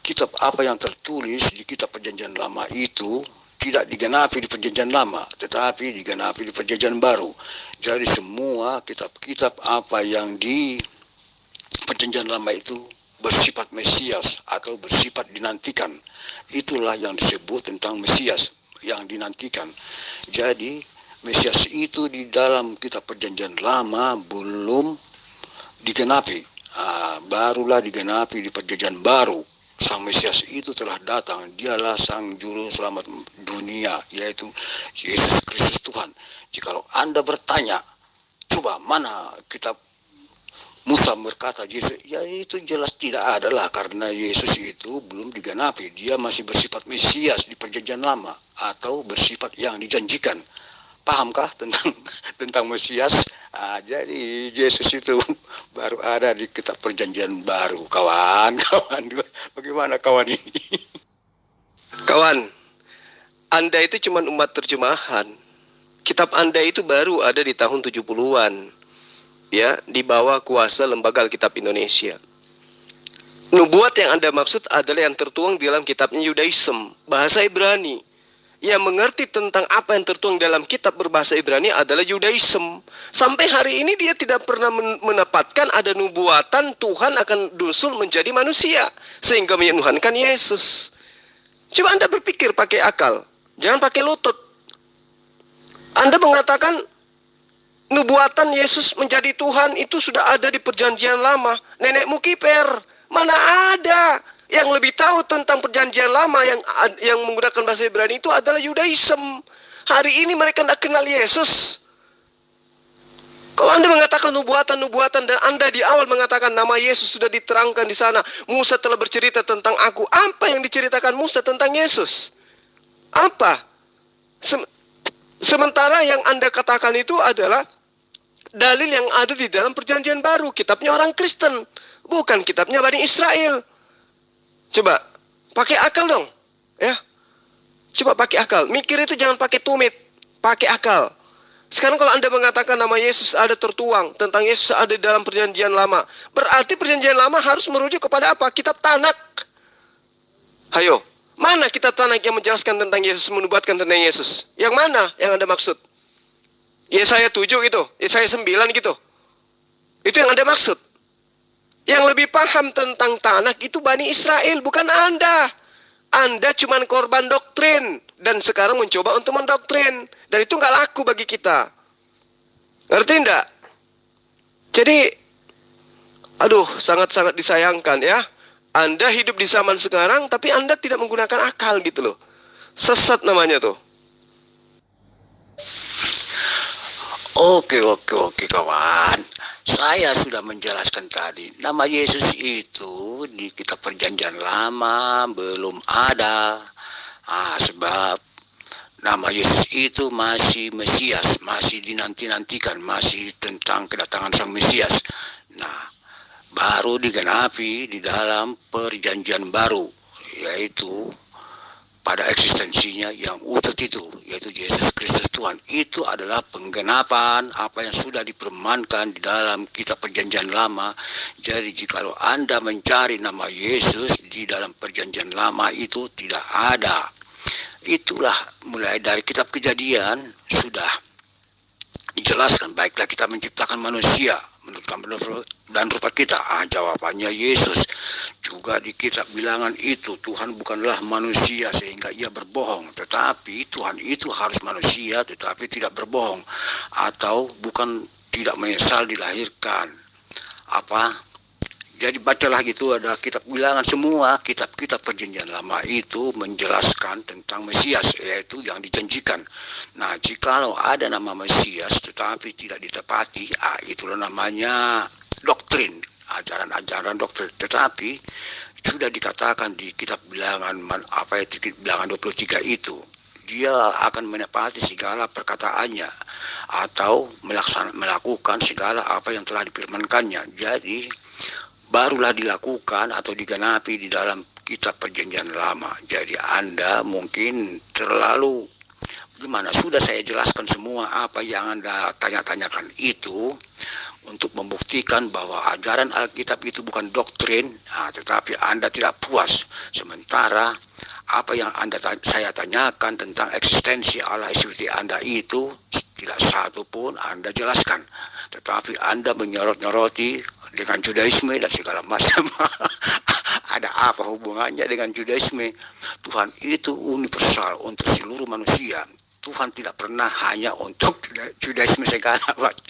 kitab apa yang tertulis di kitab Perjanjian Lama itu tidak digenapi di Perjanjian Lama, tetapi digenapi di Perjanjian Baru. Jadi semua kitab-kitab apa yang di Perjanjian Lama itu bersifat Mesias atau bersifat dinantikan. Itulah yang disebut tentang Mesias yang dinantikan. Jadi Mesias itu di dalam kitab Perjanjian Lama belum digenapi. Barulah digenapi di Perjanjian Baru. Sang Mesias itu telah datang. Dialah Sang Juru Selamat dunia, yaitu Yesus Kristus Tuhan. Jikalau Anda bertanya, coba mana kitab Musa berkata Yesus, ya itu jelas tidak ada lah, karena Yesus itu belum digenapi. Dia masih bersifat Mesias di Perjanjian Lama atau bersifat yang dijanjikan. Pahamkah tentang Mesias? Jadi Yesus itu baru ada di kitab Perjanjian Baru. Kawan, bagaimana kawan ini? Kawan, Anda itu cuma umat terjemahan. Kitab Anda itu baru ada di tahun 70-an. Ya, di bawah kuasa Lembaga Alkitab Indonesia. Nubuat yang Anda maksud adalah yang tertuang di dalam kitabnya Yudaism, bahasa Ibrani. Yang mengerti tentang apa yang tertuang dalam kitab berbahasa Ibrani adalah Yudaism. Sampai hari ini dia tidak pernah menempatkan ada nubuatan Tuhan akan dusul menjadi manusia sehingga menyembuhkan Yesus. Coba Anda berpikir pakai akal, jangan pakai lutut. Anda mengatakan nubuatan Yesus menjadi Tuhan itu sudah ada di Perjanjian Lama. Nenekmu kiper, mana ada? Yang lebih tahu tentang Perjanjian Lama yang menggunakan bahasa Ibrani itu adalah Yudaism. Hari ini mereka tidak kenal Yesus. Kalau Anda mengatakan nubuatan-nubuatan dan Anda di awal mengatakan nama Yesus sudah diterangkan di sana, Musa telah bercerita tentang aku. Apa yang diceritakan Musa tentang Yesus? Apa? Sementara yang Anda katakan itu adalah dalil yang ada di dalam perjanjian baru. Kitabnya orang Kristen, bukan kitabnya Bani Israel. Coba, pakai akal dong. Ya, coba pakai akal. Mikir itu jangan pakai tumit, pakai akal. Sekarang kalau Anda mengatakan nama Yesus ada tertuang, tentang Yesus ada di dalam perjanjian lama, berarti perjanjian lama harus merujuk kepada apa? Kitab Tanak. Hayo, mana kitab Tanak yang menjelaskan tentang Yesus, menubuatkan tentang Yesus? Yang mana yang Anda maksud? Yesaya 7 gitu, Yesaya 9 gitu. Itu yang Anda maksud. Yang lebih paham tentang Tanak itu Bani Israel, bukan Anda. Anda cuma korban doktrin. Dan sekarang mencoba untuk mendoktrin. Dan itu nggak laku bagi kita. Ngerti enggak? Jadi, aduh, sangat-sangat disayangkan ya. Anda hidup di zaman sekarang, tapi Anda tidak menggunakan akal gitu loh. Sesat namanya tuh. Oke kawan. Saya sudah menjelaskan tadi. Nama Yesus itu di kitab perjanjian lama belum ada. Sebab nama Yesus itu masih Mesias, masih dinanti-nantikan, masih tentang kedatangan Sang Mesias. Nah, baru digenapi di dalam perjanjian baru, yaitu pada eksistensinya yang utuh itu, yaitu Yesus Kristus Tuhan. Itu adalah penggenapan apa yang sudah dipermankan di dalam kitab perjanjian lama. Jadi jikalau Anda mencari nama Yesus di dalam perjanjian lama itu tidak ada. Itulah mulai dari kitab Kejadian sudah dijelaskan, baiklah kita menciptakan manusia menurut gambar dan rupa kita. Jawabannya Yesus. Juga di kitab Bilangan itu Tuhan bukanlah manusia sehingga ia berbohong, tetapi Tuhan itu harus manusia tetapi tidak berbohong, atau bukan tidak menyesal dilahirkan. Jadi bacalah gitu, ada kitab Bilangan, semua kitab-kitab perjanjian lama itu menjelaskan tentang Mesias, yaitu yang dijanjikan. Nah, jikalau ada nama Mesias tetapi tidak ditepati, itulah namanya doktrin, ajaran-ajaran doktrin. Tetapi sudah dikatakan di kitab Bilangan, Bilangan 23 itu, dia akan menepati segala perkataannya atau melakukan segala apa yang telah difirmankannya. Jadi barulah dilakukan atau digenapi di dalam kitab perjanjian lama. Jadi Anda mungkin terlalu gimana, sudah saya jelaskan semua apa yang Anda tanya-tanyakan itu untuk membuktikan bahwa ajaran Alkitab itu bukan doktrin, tetapi Anda tidak puas. Sementara apa yang saya tanyakan tentang eksistensi Allah seperti Anda itu tidak satu pun Anda jelaskan, tetapi Anda menyorot-nyoroti dengan Judaisme dan segala macam. Ada apa hubungannya dengan Judaisme? Tuhan itu universal untuk seluruh manusia. Tuhan tidak pernah hanya untuk Judaisme segala macam.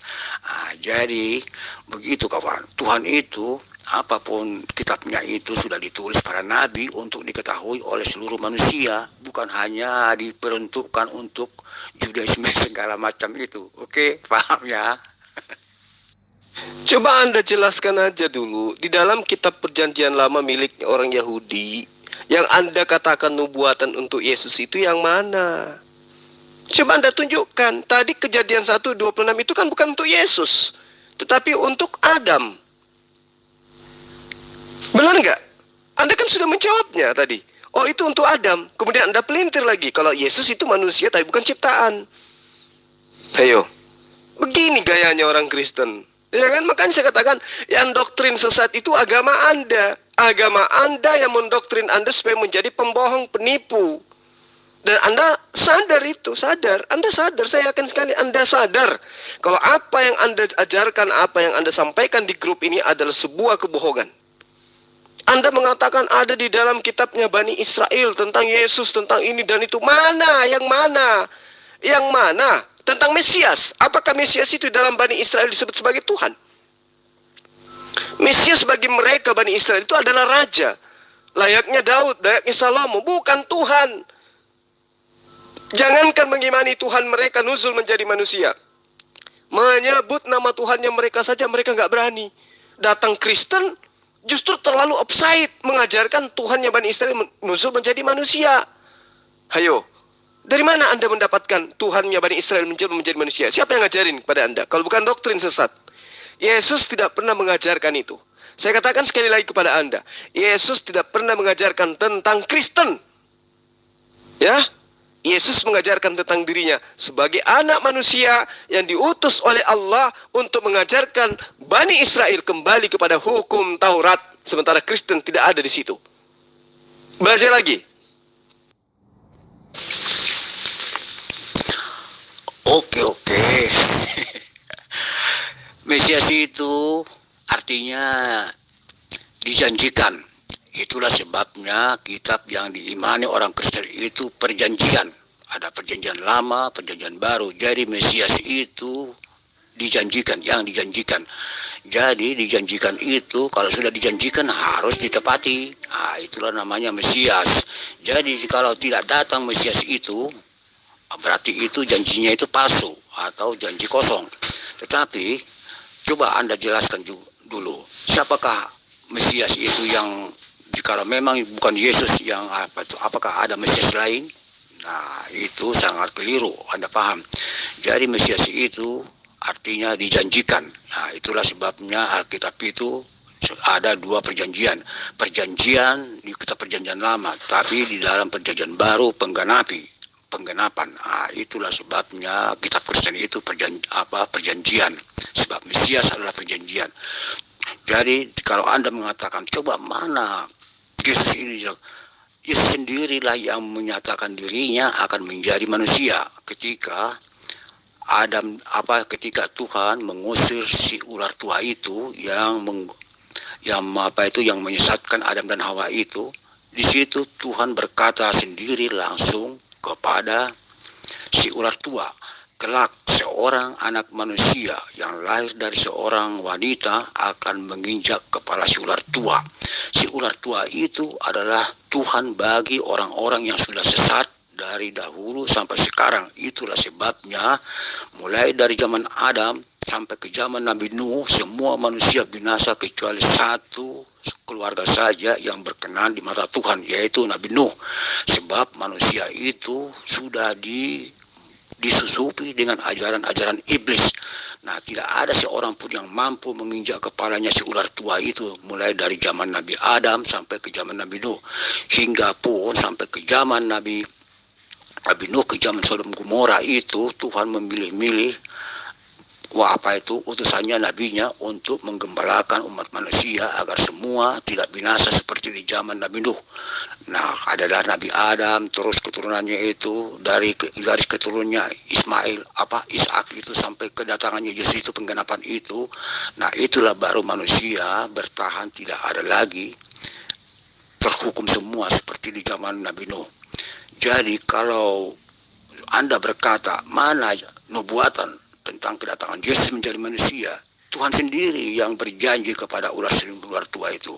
Jadi begitu kawan. Tuhan itu apapun kitabnya itu sudah ditulis para nabi untuk diketahui oleh seluruh manusia, bukan hanya diperuntukkan untuk Judaisme segala macam itu. Oke, paham ya? Coba Anda jelaskan aja dulu, di dalam kitab perjanjian lama milik orang Yahudi, yang Anda katakan nubuatan untuk Yesus itu yang mana? Coba Anda tunjukkan. Tadi Kejadian 1:26 itu kan bukan untuk Yesus, tetapi untuk Adam. Benar nggak? Anda kan sudah menjawabnya tadi. Oh, itu untuk Adam. Kemudian Anda pelintir lagi, kalau Yesus itu manusia tapi bukan ciptaan. Ayo, begini gayanya orang Kristen. Ya kan, makanya saya katakan yang doktrin sesat itu agama Anda. Agama Anda yang mendoktrin Anda supaya menjadi pembohong, penipu. Dan Anda sadar itu, sadar. Anda sadar, saya yakin sekali Anda sadar. Kalau apa yang Anda ajarkan, apa yang Anda sampaikan di grup ini adalah sebuah kebohongan. Anda mengatakan ada di dalam kitabnya Bani Israel tentang Yesus, tentang ini dan itu. Mana? Yang mana? Yang mana? Tentang Mesias. Apakah Mesias itu dalam Bani Israel disebut sebagai Tuhan? Mesias bagi mereka Bani Israel itu adalah raja. Layaknya Daud, layaknya Salomo. Bukan Tuhan. Jangankan mengimani Tuhan mereka nuzul menjadi manusia. Menyebut nama Tuhannya mereka saja mereka nggak berani. Datang Kristen justru terlalu offside mengajarkan Tuhannya Bani Israel nuzul menjadi manusia. Hayo. Dari mana Anda mendapatkan Tuhannya Bani Israel menjadi manusia? Siapa yang ngajarin kepada Anda? Kalau bukan doktrin sesat. Yesus tidak pernah mengajarkan itu. Saya katakan sekali lagi kepada Anda, Yesus tidak pernah mengajarkan tentang Kristen. Ya, Yesus mengajarkan tentang dirinya sebagai anak manusia yang diutus oleh Allah untuk mengajarkan Bani Israel kembali kepada hukum Taurat. Sementara Kristen tidak ada di situ. Belajar lagi. Oke. Mesias itu artinya dijanjikan. Itulah sebabnya kitab yang diimani orang Kristen itu perjanjian. Ada perjanjian lama, perjanjian baru. Jadi Mesias itu dijanjikan, yang dijanjikan. Jadi dijanjikan itu, kalau sudah dijanjikan harus ditepati. Nah, itulah namanya Mesias. Jadi kalau tidak datang Mesias itu, berarti itu janjinya itu palsu atau janji kosong. Tetapi coba Anda jelaskan dulu, siapakah Mesias itu yang, jika memang bukan Yesus yang apa itu, apakah ada Mesias lain? Nah, itu sangat keliru, Anda paham. Jadi Mesias itu artinya dijanjikan. Nah, itulah sebabnya Alkitab itu ada dua perjanjian. Perjanjian di kitab perjanjian lama, tapi di dalam perjanjian baru penggenapan. Nah, itulah sebabnya kitab Kristen itu perjanjian. Sebab Mesias adalah perjanjian. Jadi kalau Anda mengatakan, coba mana Yesus ini? Yesus sendirilah yang menyatakan dirinya akan menjadi manusia ketika ketika Tuhan mengusir si ular tua itu yang menyesatkan Adam dan Hawa itu. Di situ Tuhan berkata sendiri langsung kepada si ular tua, kelak seorang anak manusia yang lahir dari seorang wanita akan menginjak kepala si ular tua. Si ular tua itu adalah Tuhan bagi orang-orang yang sudah sesat dari dahulu sampai sekarang. Itulah sebabnya mulai dari zaman Adam sampai ke zaman Nabi Nuh, semua manusia binasa kecuali satu keluarga saja yang berkenan di mata Tuhan, yaitu Nabi Nuh. Sebab manusia itu sudah disusupi dengan ajaran-ajaran iblis. Nah, tidak ada seorang pun yang mampu menginjak kepalanya si ular tua itu, mulai dari zaman Nabi Adam sampai ke zaman Nabi Nuh, hingga pun sampai ke zaman Nabi Nuh, ke zaman Sodom Gomora itu Tuhan memilih-milih utusannya, nabinya, untuk menggembalakan umat manusia agar semua tidak binasa seperti di zaman Nabi Nuh. Nah, adalah Nabi Adam, terus keturunannya itu dari garis keturunannya Ishak itu sampai kedatangannya Yesus itu, penggenapan itu. Nah, itulah baru manusia bertahan, tidak ada lagi terhukum semua seperti di zaman Nabi Nuh. Jadi kalau Anda berkata mana nubuatan tentang kedatangan Yesus menjadi manusia, Tuhan sendiri yang berjanji kepada ular tua itu,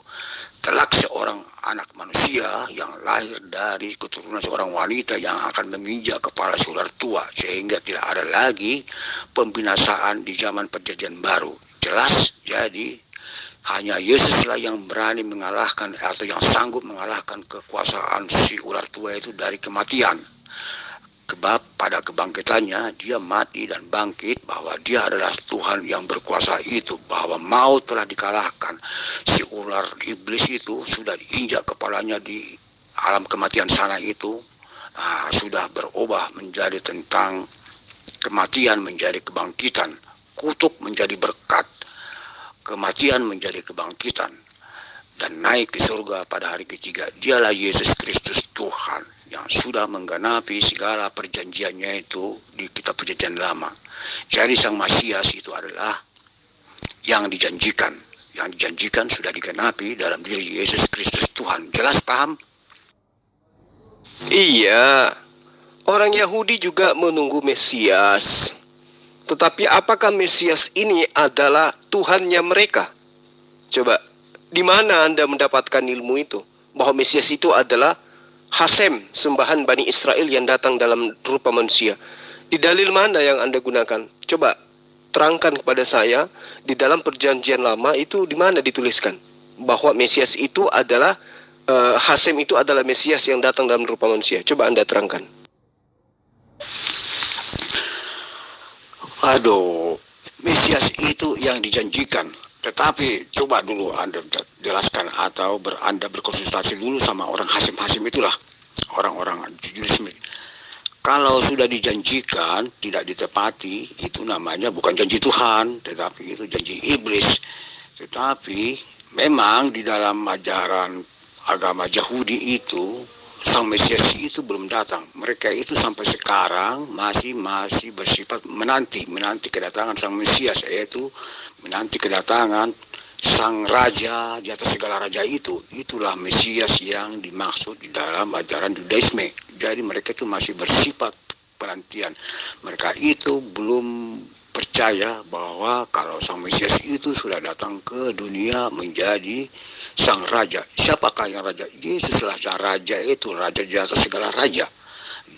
kelak seorang anak manusia yang lahir dari keturunan seorang wanita yang akan menginjak kepala si ular tua, sehingga tidak ada lagi pembinasaan di zaman perjanjian baru. Jelas, jadi hanya Yesuslah yang berani mengalahkan atau yang sanggup mengalahkan kekuasaan si ular tua itu dari kematian. Sebab pada kebangkitannya dia mati dan bangkit, bahwa dia adalah Tuhan yang berkuasa itu, bahwa maut telah dikalahkan. Si ular iblis itu sudah diinjak kepalanya di alam kematian sana itu, sudah berubah menjadi tentang kematian menjadi kebangkitan, kutuk menjadi berkat, kematian menjadi kebangkitan, dan naik ke surga pada hari ketiga. Dialah Yesus Kristus Tuhan yang sudah menggenapi segala perjanjiannya itu di kitab perjanjian lama. Jadi Sang Mesias itu adalah yang dijanjikan. Yang dijanjikan sudah digenapi dalam diri Yesus Kristus Tuhan. Jelas, paham? Iya, orang Yahudi juga menunggu Mesias. Tetapi apakah Mesias ini adalah Tuhannya mereka? Coba, di mana Anda mendapatkan ilmu itu? Bahwa Mesias itu adalah Hasem, sembahan Bani Israel yang datang dalam rupa manusia. Di dalil mana yang Anda gunakan? Coba terangkan kepada saya, di dalam perjanjian lama itu di mana dituliskan bahwa Mesias itu adalah Hasem itu adalah Mesias yang datang dalam rupa manusia. Coba Anda terangkan. Aduh, Mesias itu yang dijanjikan. Tetapi coba dulu Anda jelaskan atau Anda berkonsultasi dulu sama orang Hasim-Hasim itulah. Orang-orang jujur. Kalau sudah dijanjikan, tidak ditepati, itu namanya bukan janji Tuhan, tetapi itu janji iblis. Tetapi memang di dalam ajaran agama Yahudi itu, Sang Mesias itu belum datang. Mereka itu sampai sekarang masih bersifat menanti kedatangan Sang Mesias, yaitu menanti kedatangan Sang Raja di atas segala raja itu. Itulah Mesias yang dimaksud di dalam ajaran Yudaisme. Jadi mereka itu masih bersifat penantian. Mereka itu belum percaya bahwa kalau Sang Mesias itu sudah datang ke dunia menjadi Sang Raja. Siapakah yang Raja? Yesuslah Sang Raja itu, Raja di atas segala raja.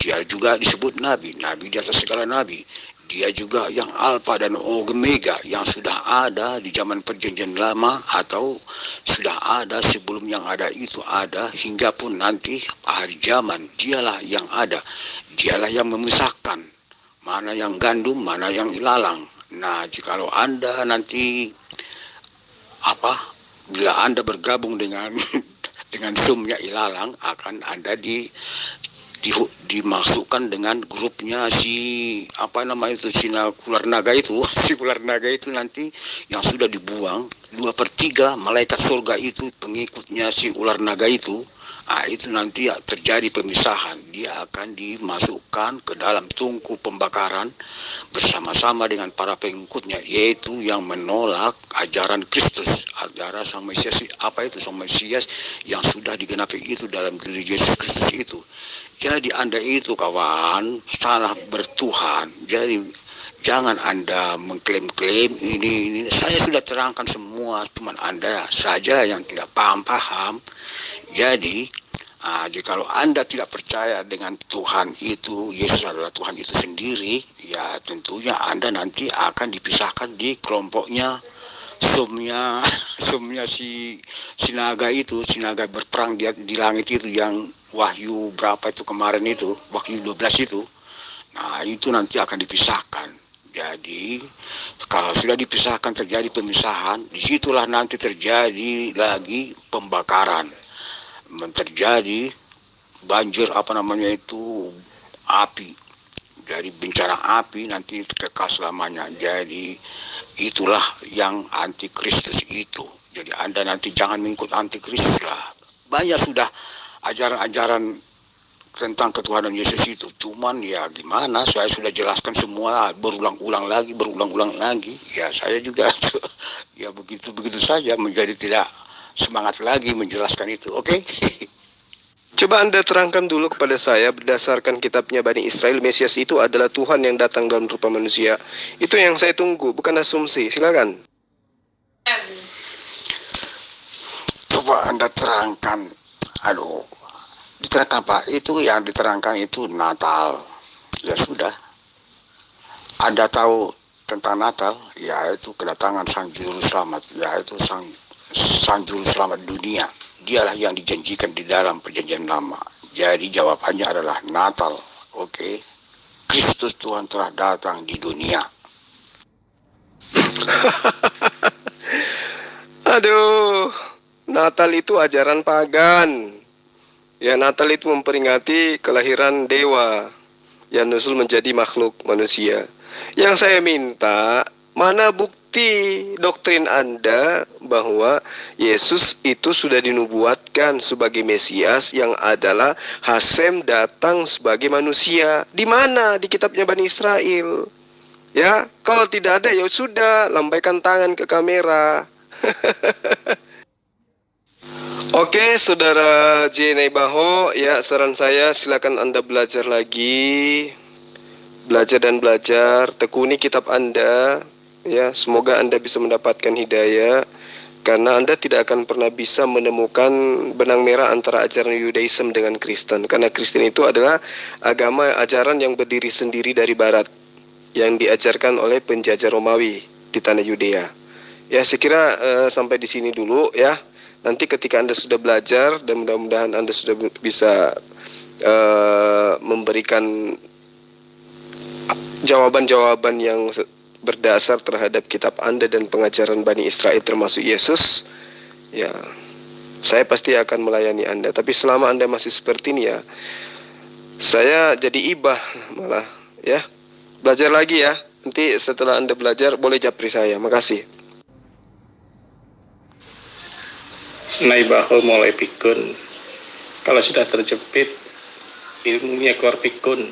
Dia juga disebut Nabi, Nabi di atas segala Nabi. Dia juga yang Alfa dan Omega, yang sudah ada di zaman perjanjian lama atau sudah ada sebelum yang ada itu ada, hingga pun nanti akhir zaman. Dialah yang ada, dialah yang memisahkan mana yang gandum, mana yang ilalang. Nah, jikalau Anda nanti bila Anda bergabung dengan sumnya ilalang, akan Anda dimasukkan dengan grupnya si ular naga itu. Si ular naga itu nanti yang sudah dibuang 2/3 malaikat surga itu pengikutnya si ular naga itu. Itu nanti terjadi pemisahan. Dia akan dimasukkan ke dalam tungku pembakaran bersama-sama dengan para pengikutnya, yaitu yang menolak ajaran Kristus, ajaran Sang Mesias. Apa itu Sang Mesias yang sudah digenapi itu dalam diri Yesus Kristus itu. Jadi Anda itu kawan salah bertuhan. Jadi jangan Anda mengklaim-klaim ini. Saya sudah terangkan semua, cuman Anda saja yang tidak paham. Jadi jikalau Anda tidak percaya dengan Tuhan itu, Yesus adalah Tuhan itu sendiri, ya tentunya Anda nanti akan dipisahkan di kelompoknya sumnya si naga itu, si naga berperang di langit itu, yang Wahyu berapa itu kemarin itu, Wahyu 12 itu. Nah, itu nanti akan dipisahkan. Jadi kalau sudah dipisahkan, terjadi pemisahan, disitulah nanti terjadi lagi pembakaran, terjadi banjir api. Dari bencana api nanti kekal selamanya. Jadi itulah yang antikristus itu. Jadi Anda nanti jangan mengikut antikristus lah. Banyak sudah ajaran-ajaran tentang ketuhanan Yesus itu. Cuman ya gimana, saya sudah jelaskan semua berulang-ulang lagi. Ya saya juga ya begitu saja, menjadi tidak semangat lagi menjelaskan itu. Oke? Coba Anda terangkan dulu kepada saya berdasarkan kitabnya Bani Israel, Mesias itu adalah Tuhan yang datang dalam rupa manusia. Itu yang saya tunggu, bukan asumsi. Silakan. Coba Anda terangkan. Diterangkan Pak, itu yang diterangkan itu Natal. Ya sudah. Anda tahu tentang Natal, yaitu kedatangan Sang Juru Selamat, yaitu Sang Juru Selamat dunia. Dialah yang dijanjikan di dalam perjanjian lama. Jadi jawabannya adalah Natal. Oke. Kristus Tuhan telah datang di dunia. Aduh, Natal itu ajaran pagan. Ya, Natal itu memperingati kelahiran dewa yang nusul menjadi makhluk manusia. Yang saya minta, mana bukti doktrin Anda bahwa Yesus itu sudah dinubuatkan sebagai Mesias yang adalah Hasem datang sebagai manusia? Di mana? Di kitabnya Bani Israel. Ya, kalau tidak ada ya sudah, lambaikan tangan ke kamera. Oke, Saudara J. Naibaho, ya saran saya silakan Anda belajar lagi. Belajar dan belajar, tekuni kitab Anda. Ya, semoga Anda bisa mendapatkan hidayah, karena Anda tidak akan pernah bisa menemukan benang merah antara ajaran Yudaism dengan Kristen. Karena Kristen itu adalah agama ajaran yang berdiri sendiri dari Barat, yang diajarkan oleh penjajah Romawi di tanah Yudea. Ya, saya kira sampai di sini dulu ya. Nanti ketika Anda sudah belajar dan mudah-mudahan Anda sudah bisa memberikan jawaban-jawaban yang berdasar terhadap kitab Anda dan pengajaran Bani Israel termasuk Yesus, ya saya pasti akan melayani Anda. Tapi selama Anda masih seperti ini ya, saya jadi ibah malah ya. Belajar lagi ya. Nanti setelah Anda belajar boleh japri saya. Makasih. Nai bahwa mulai pikun, kalau sudah terjepit ilmunya keluar pikun.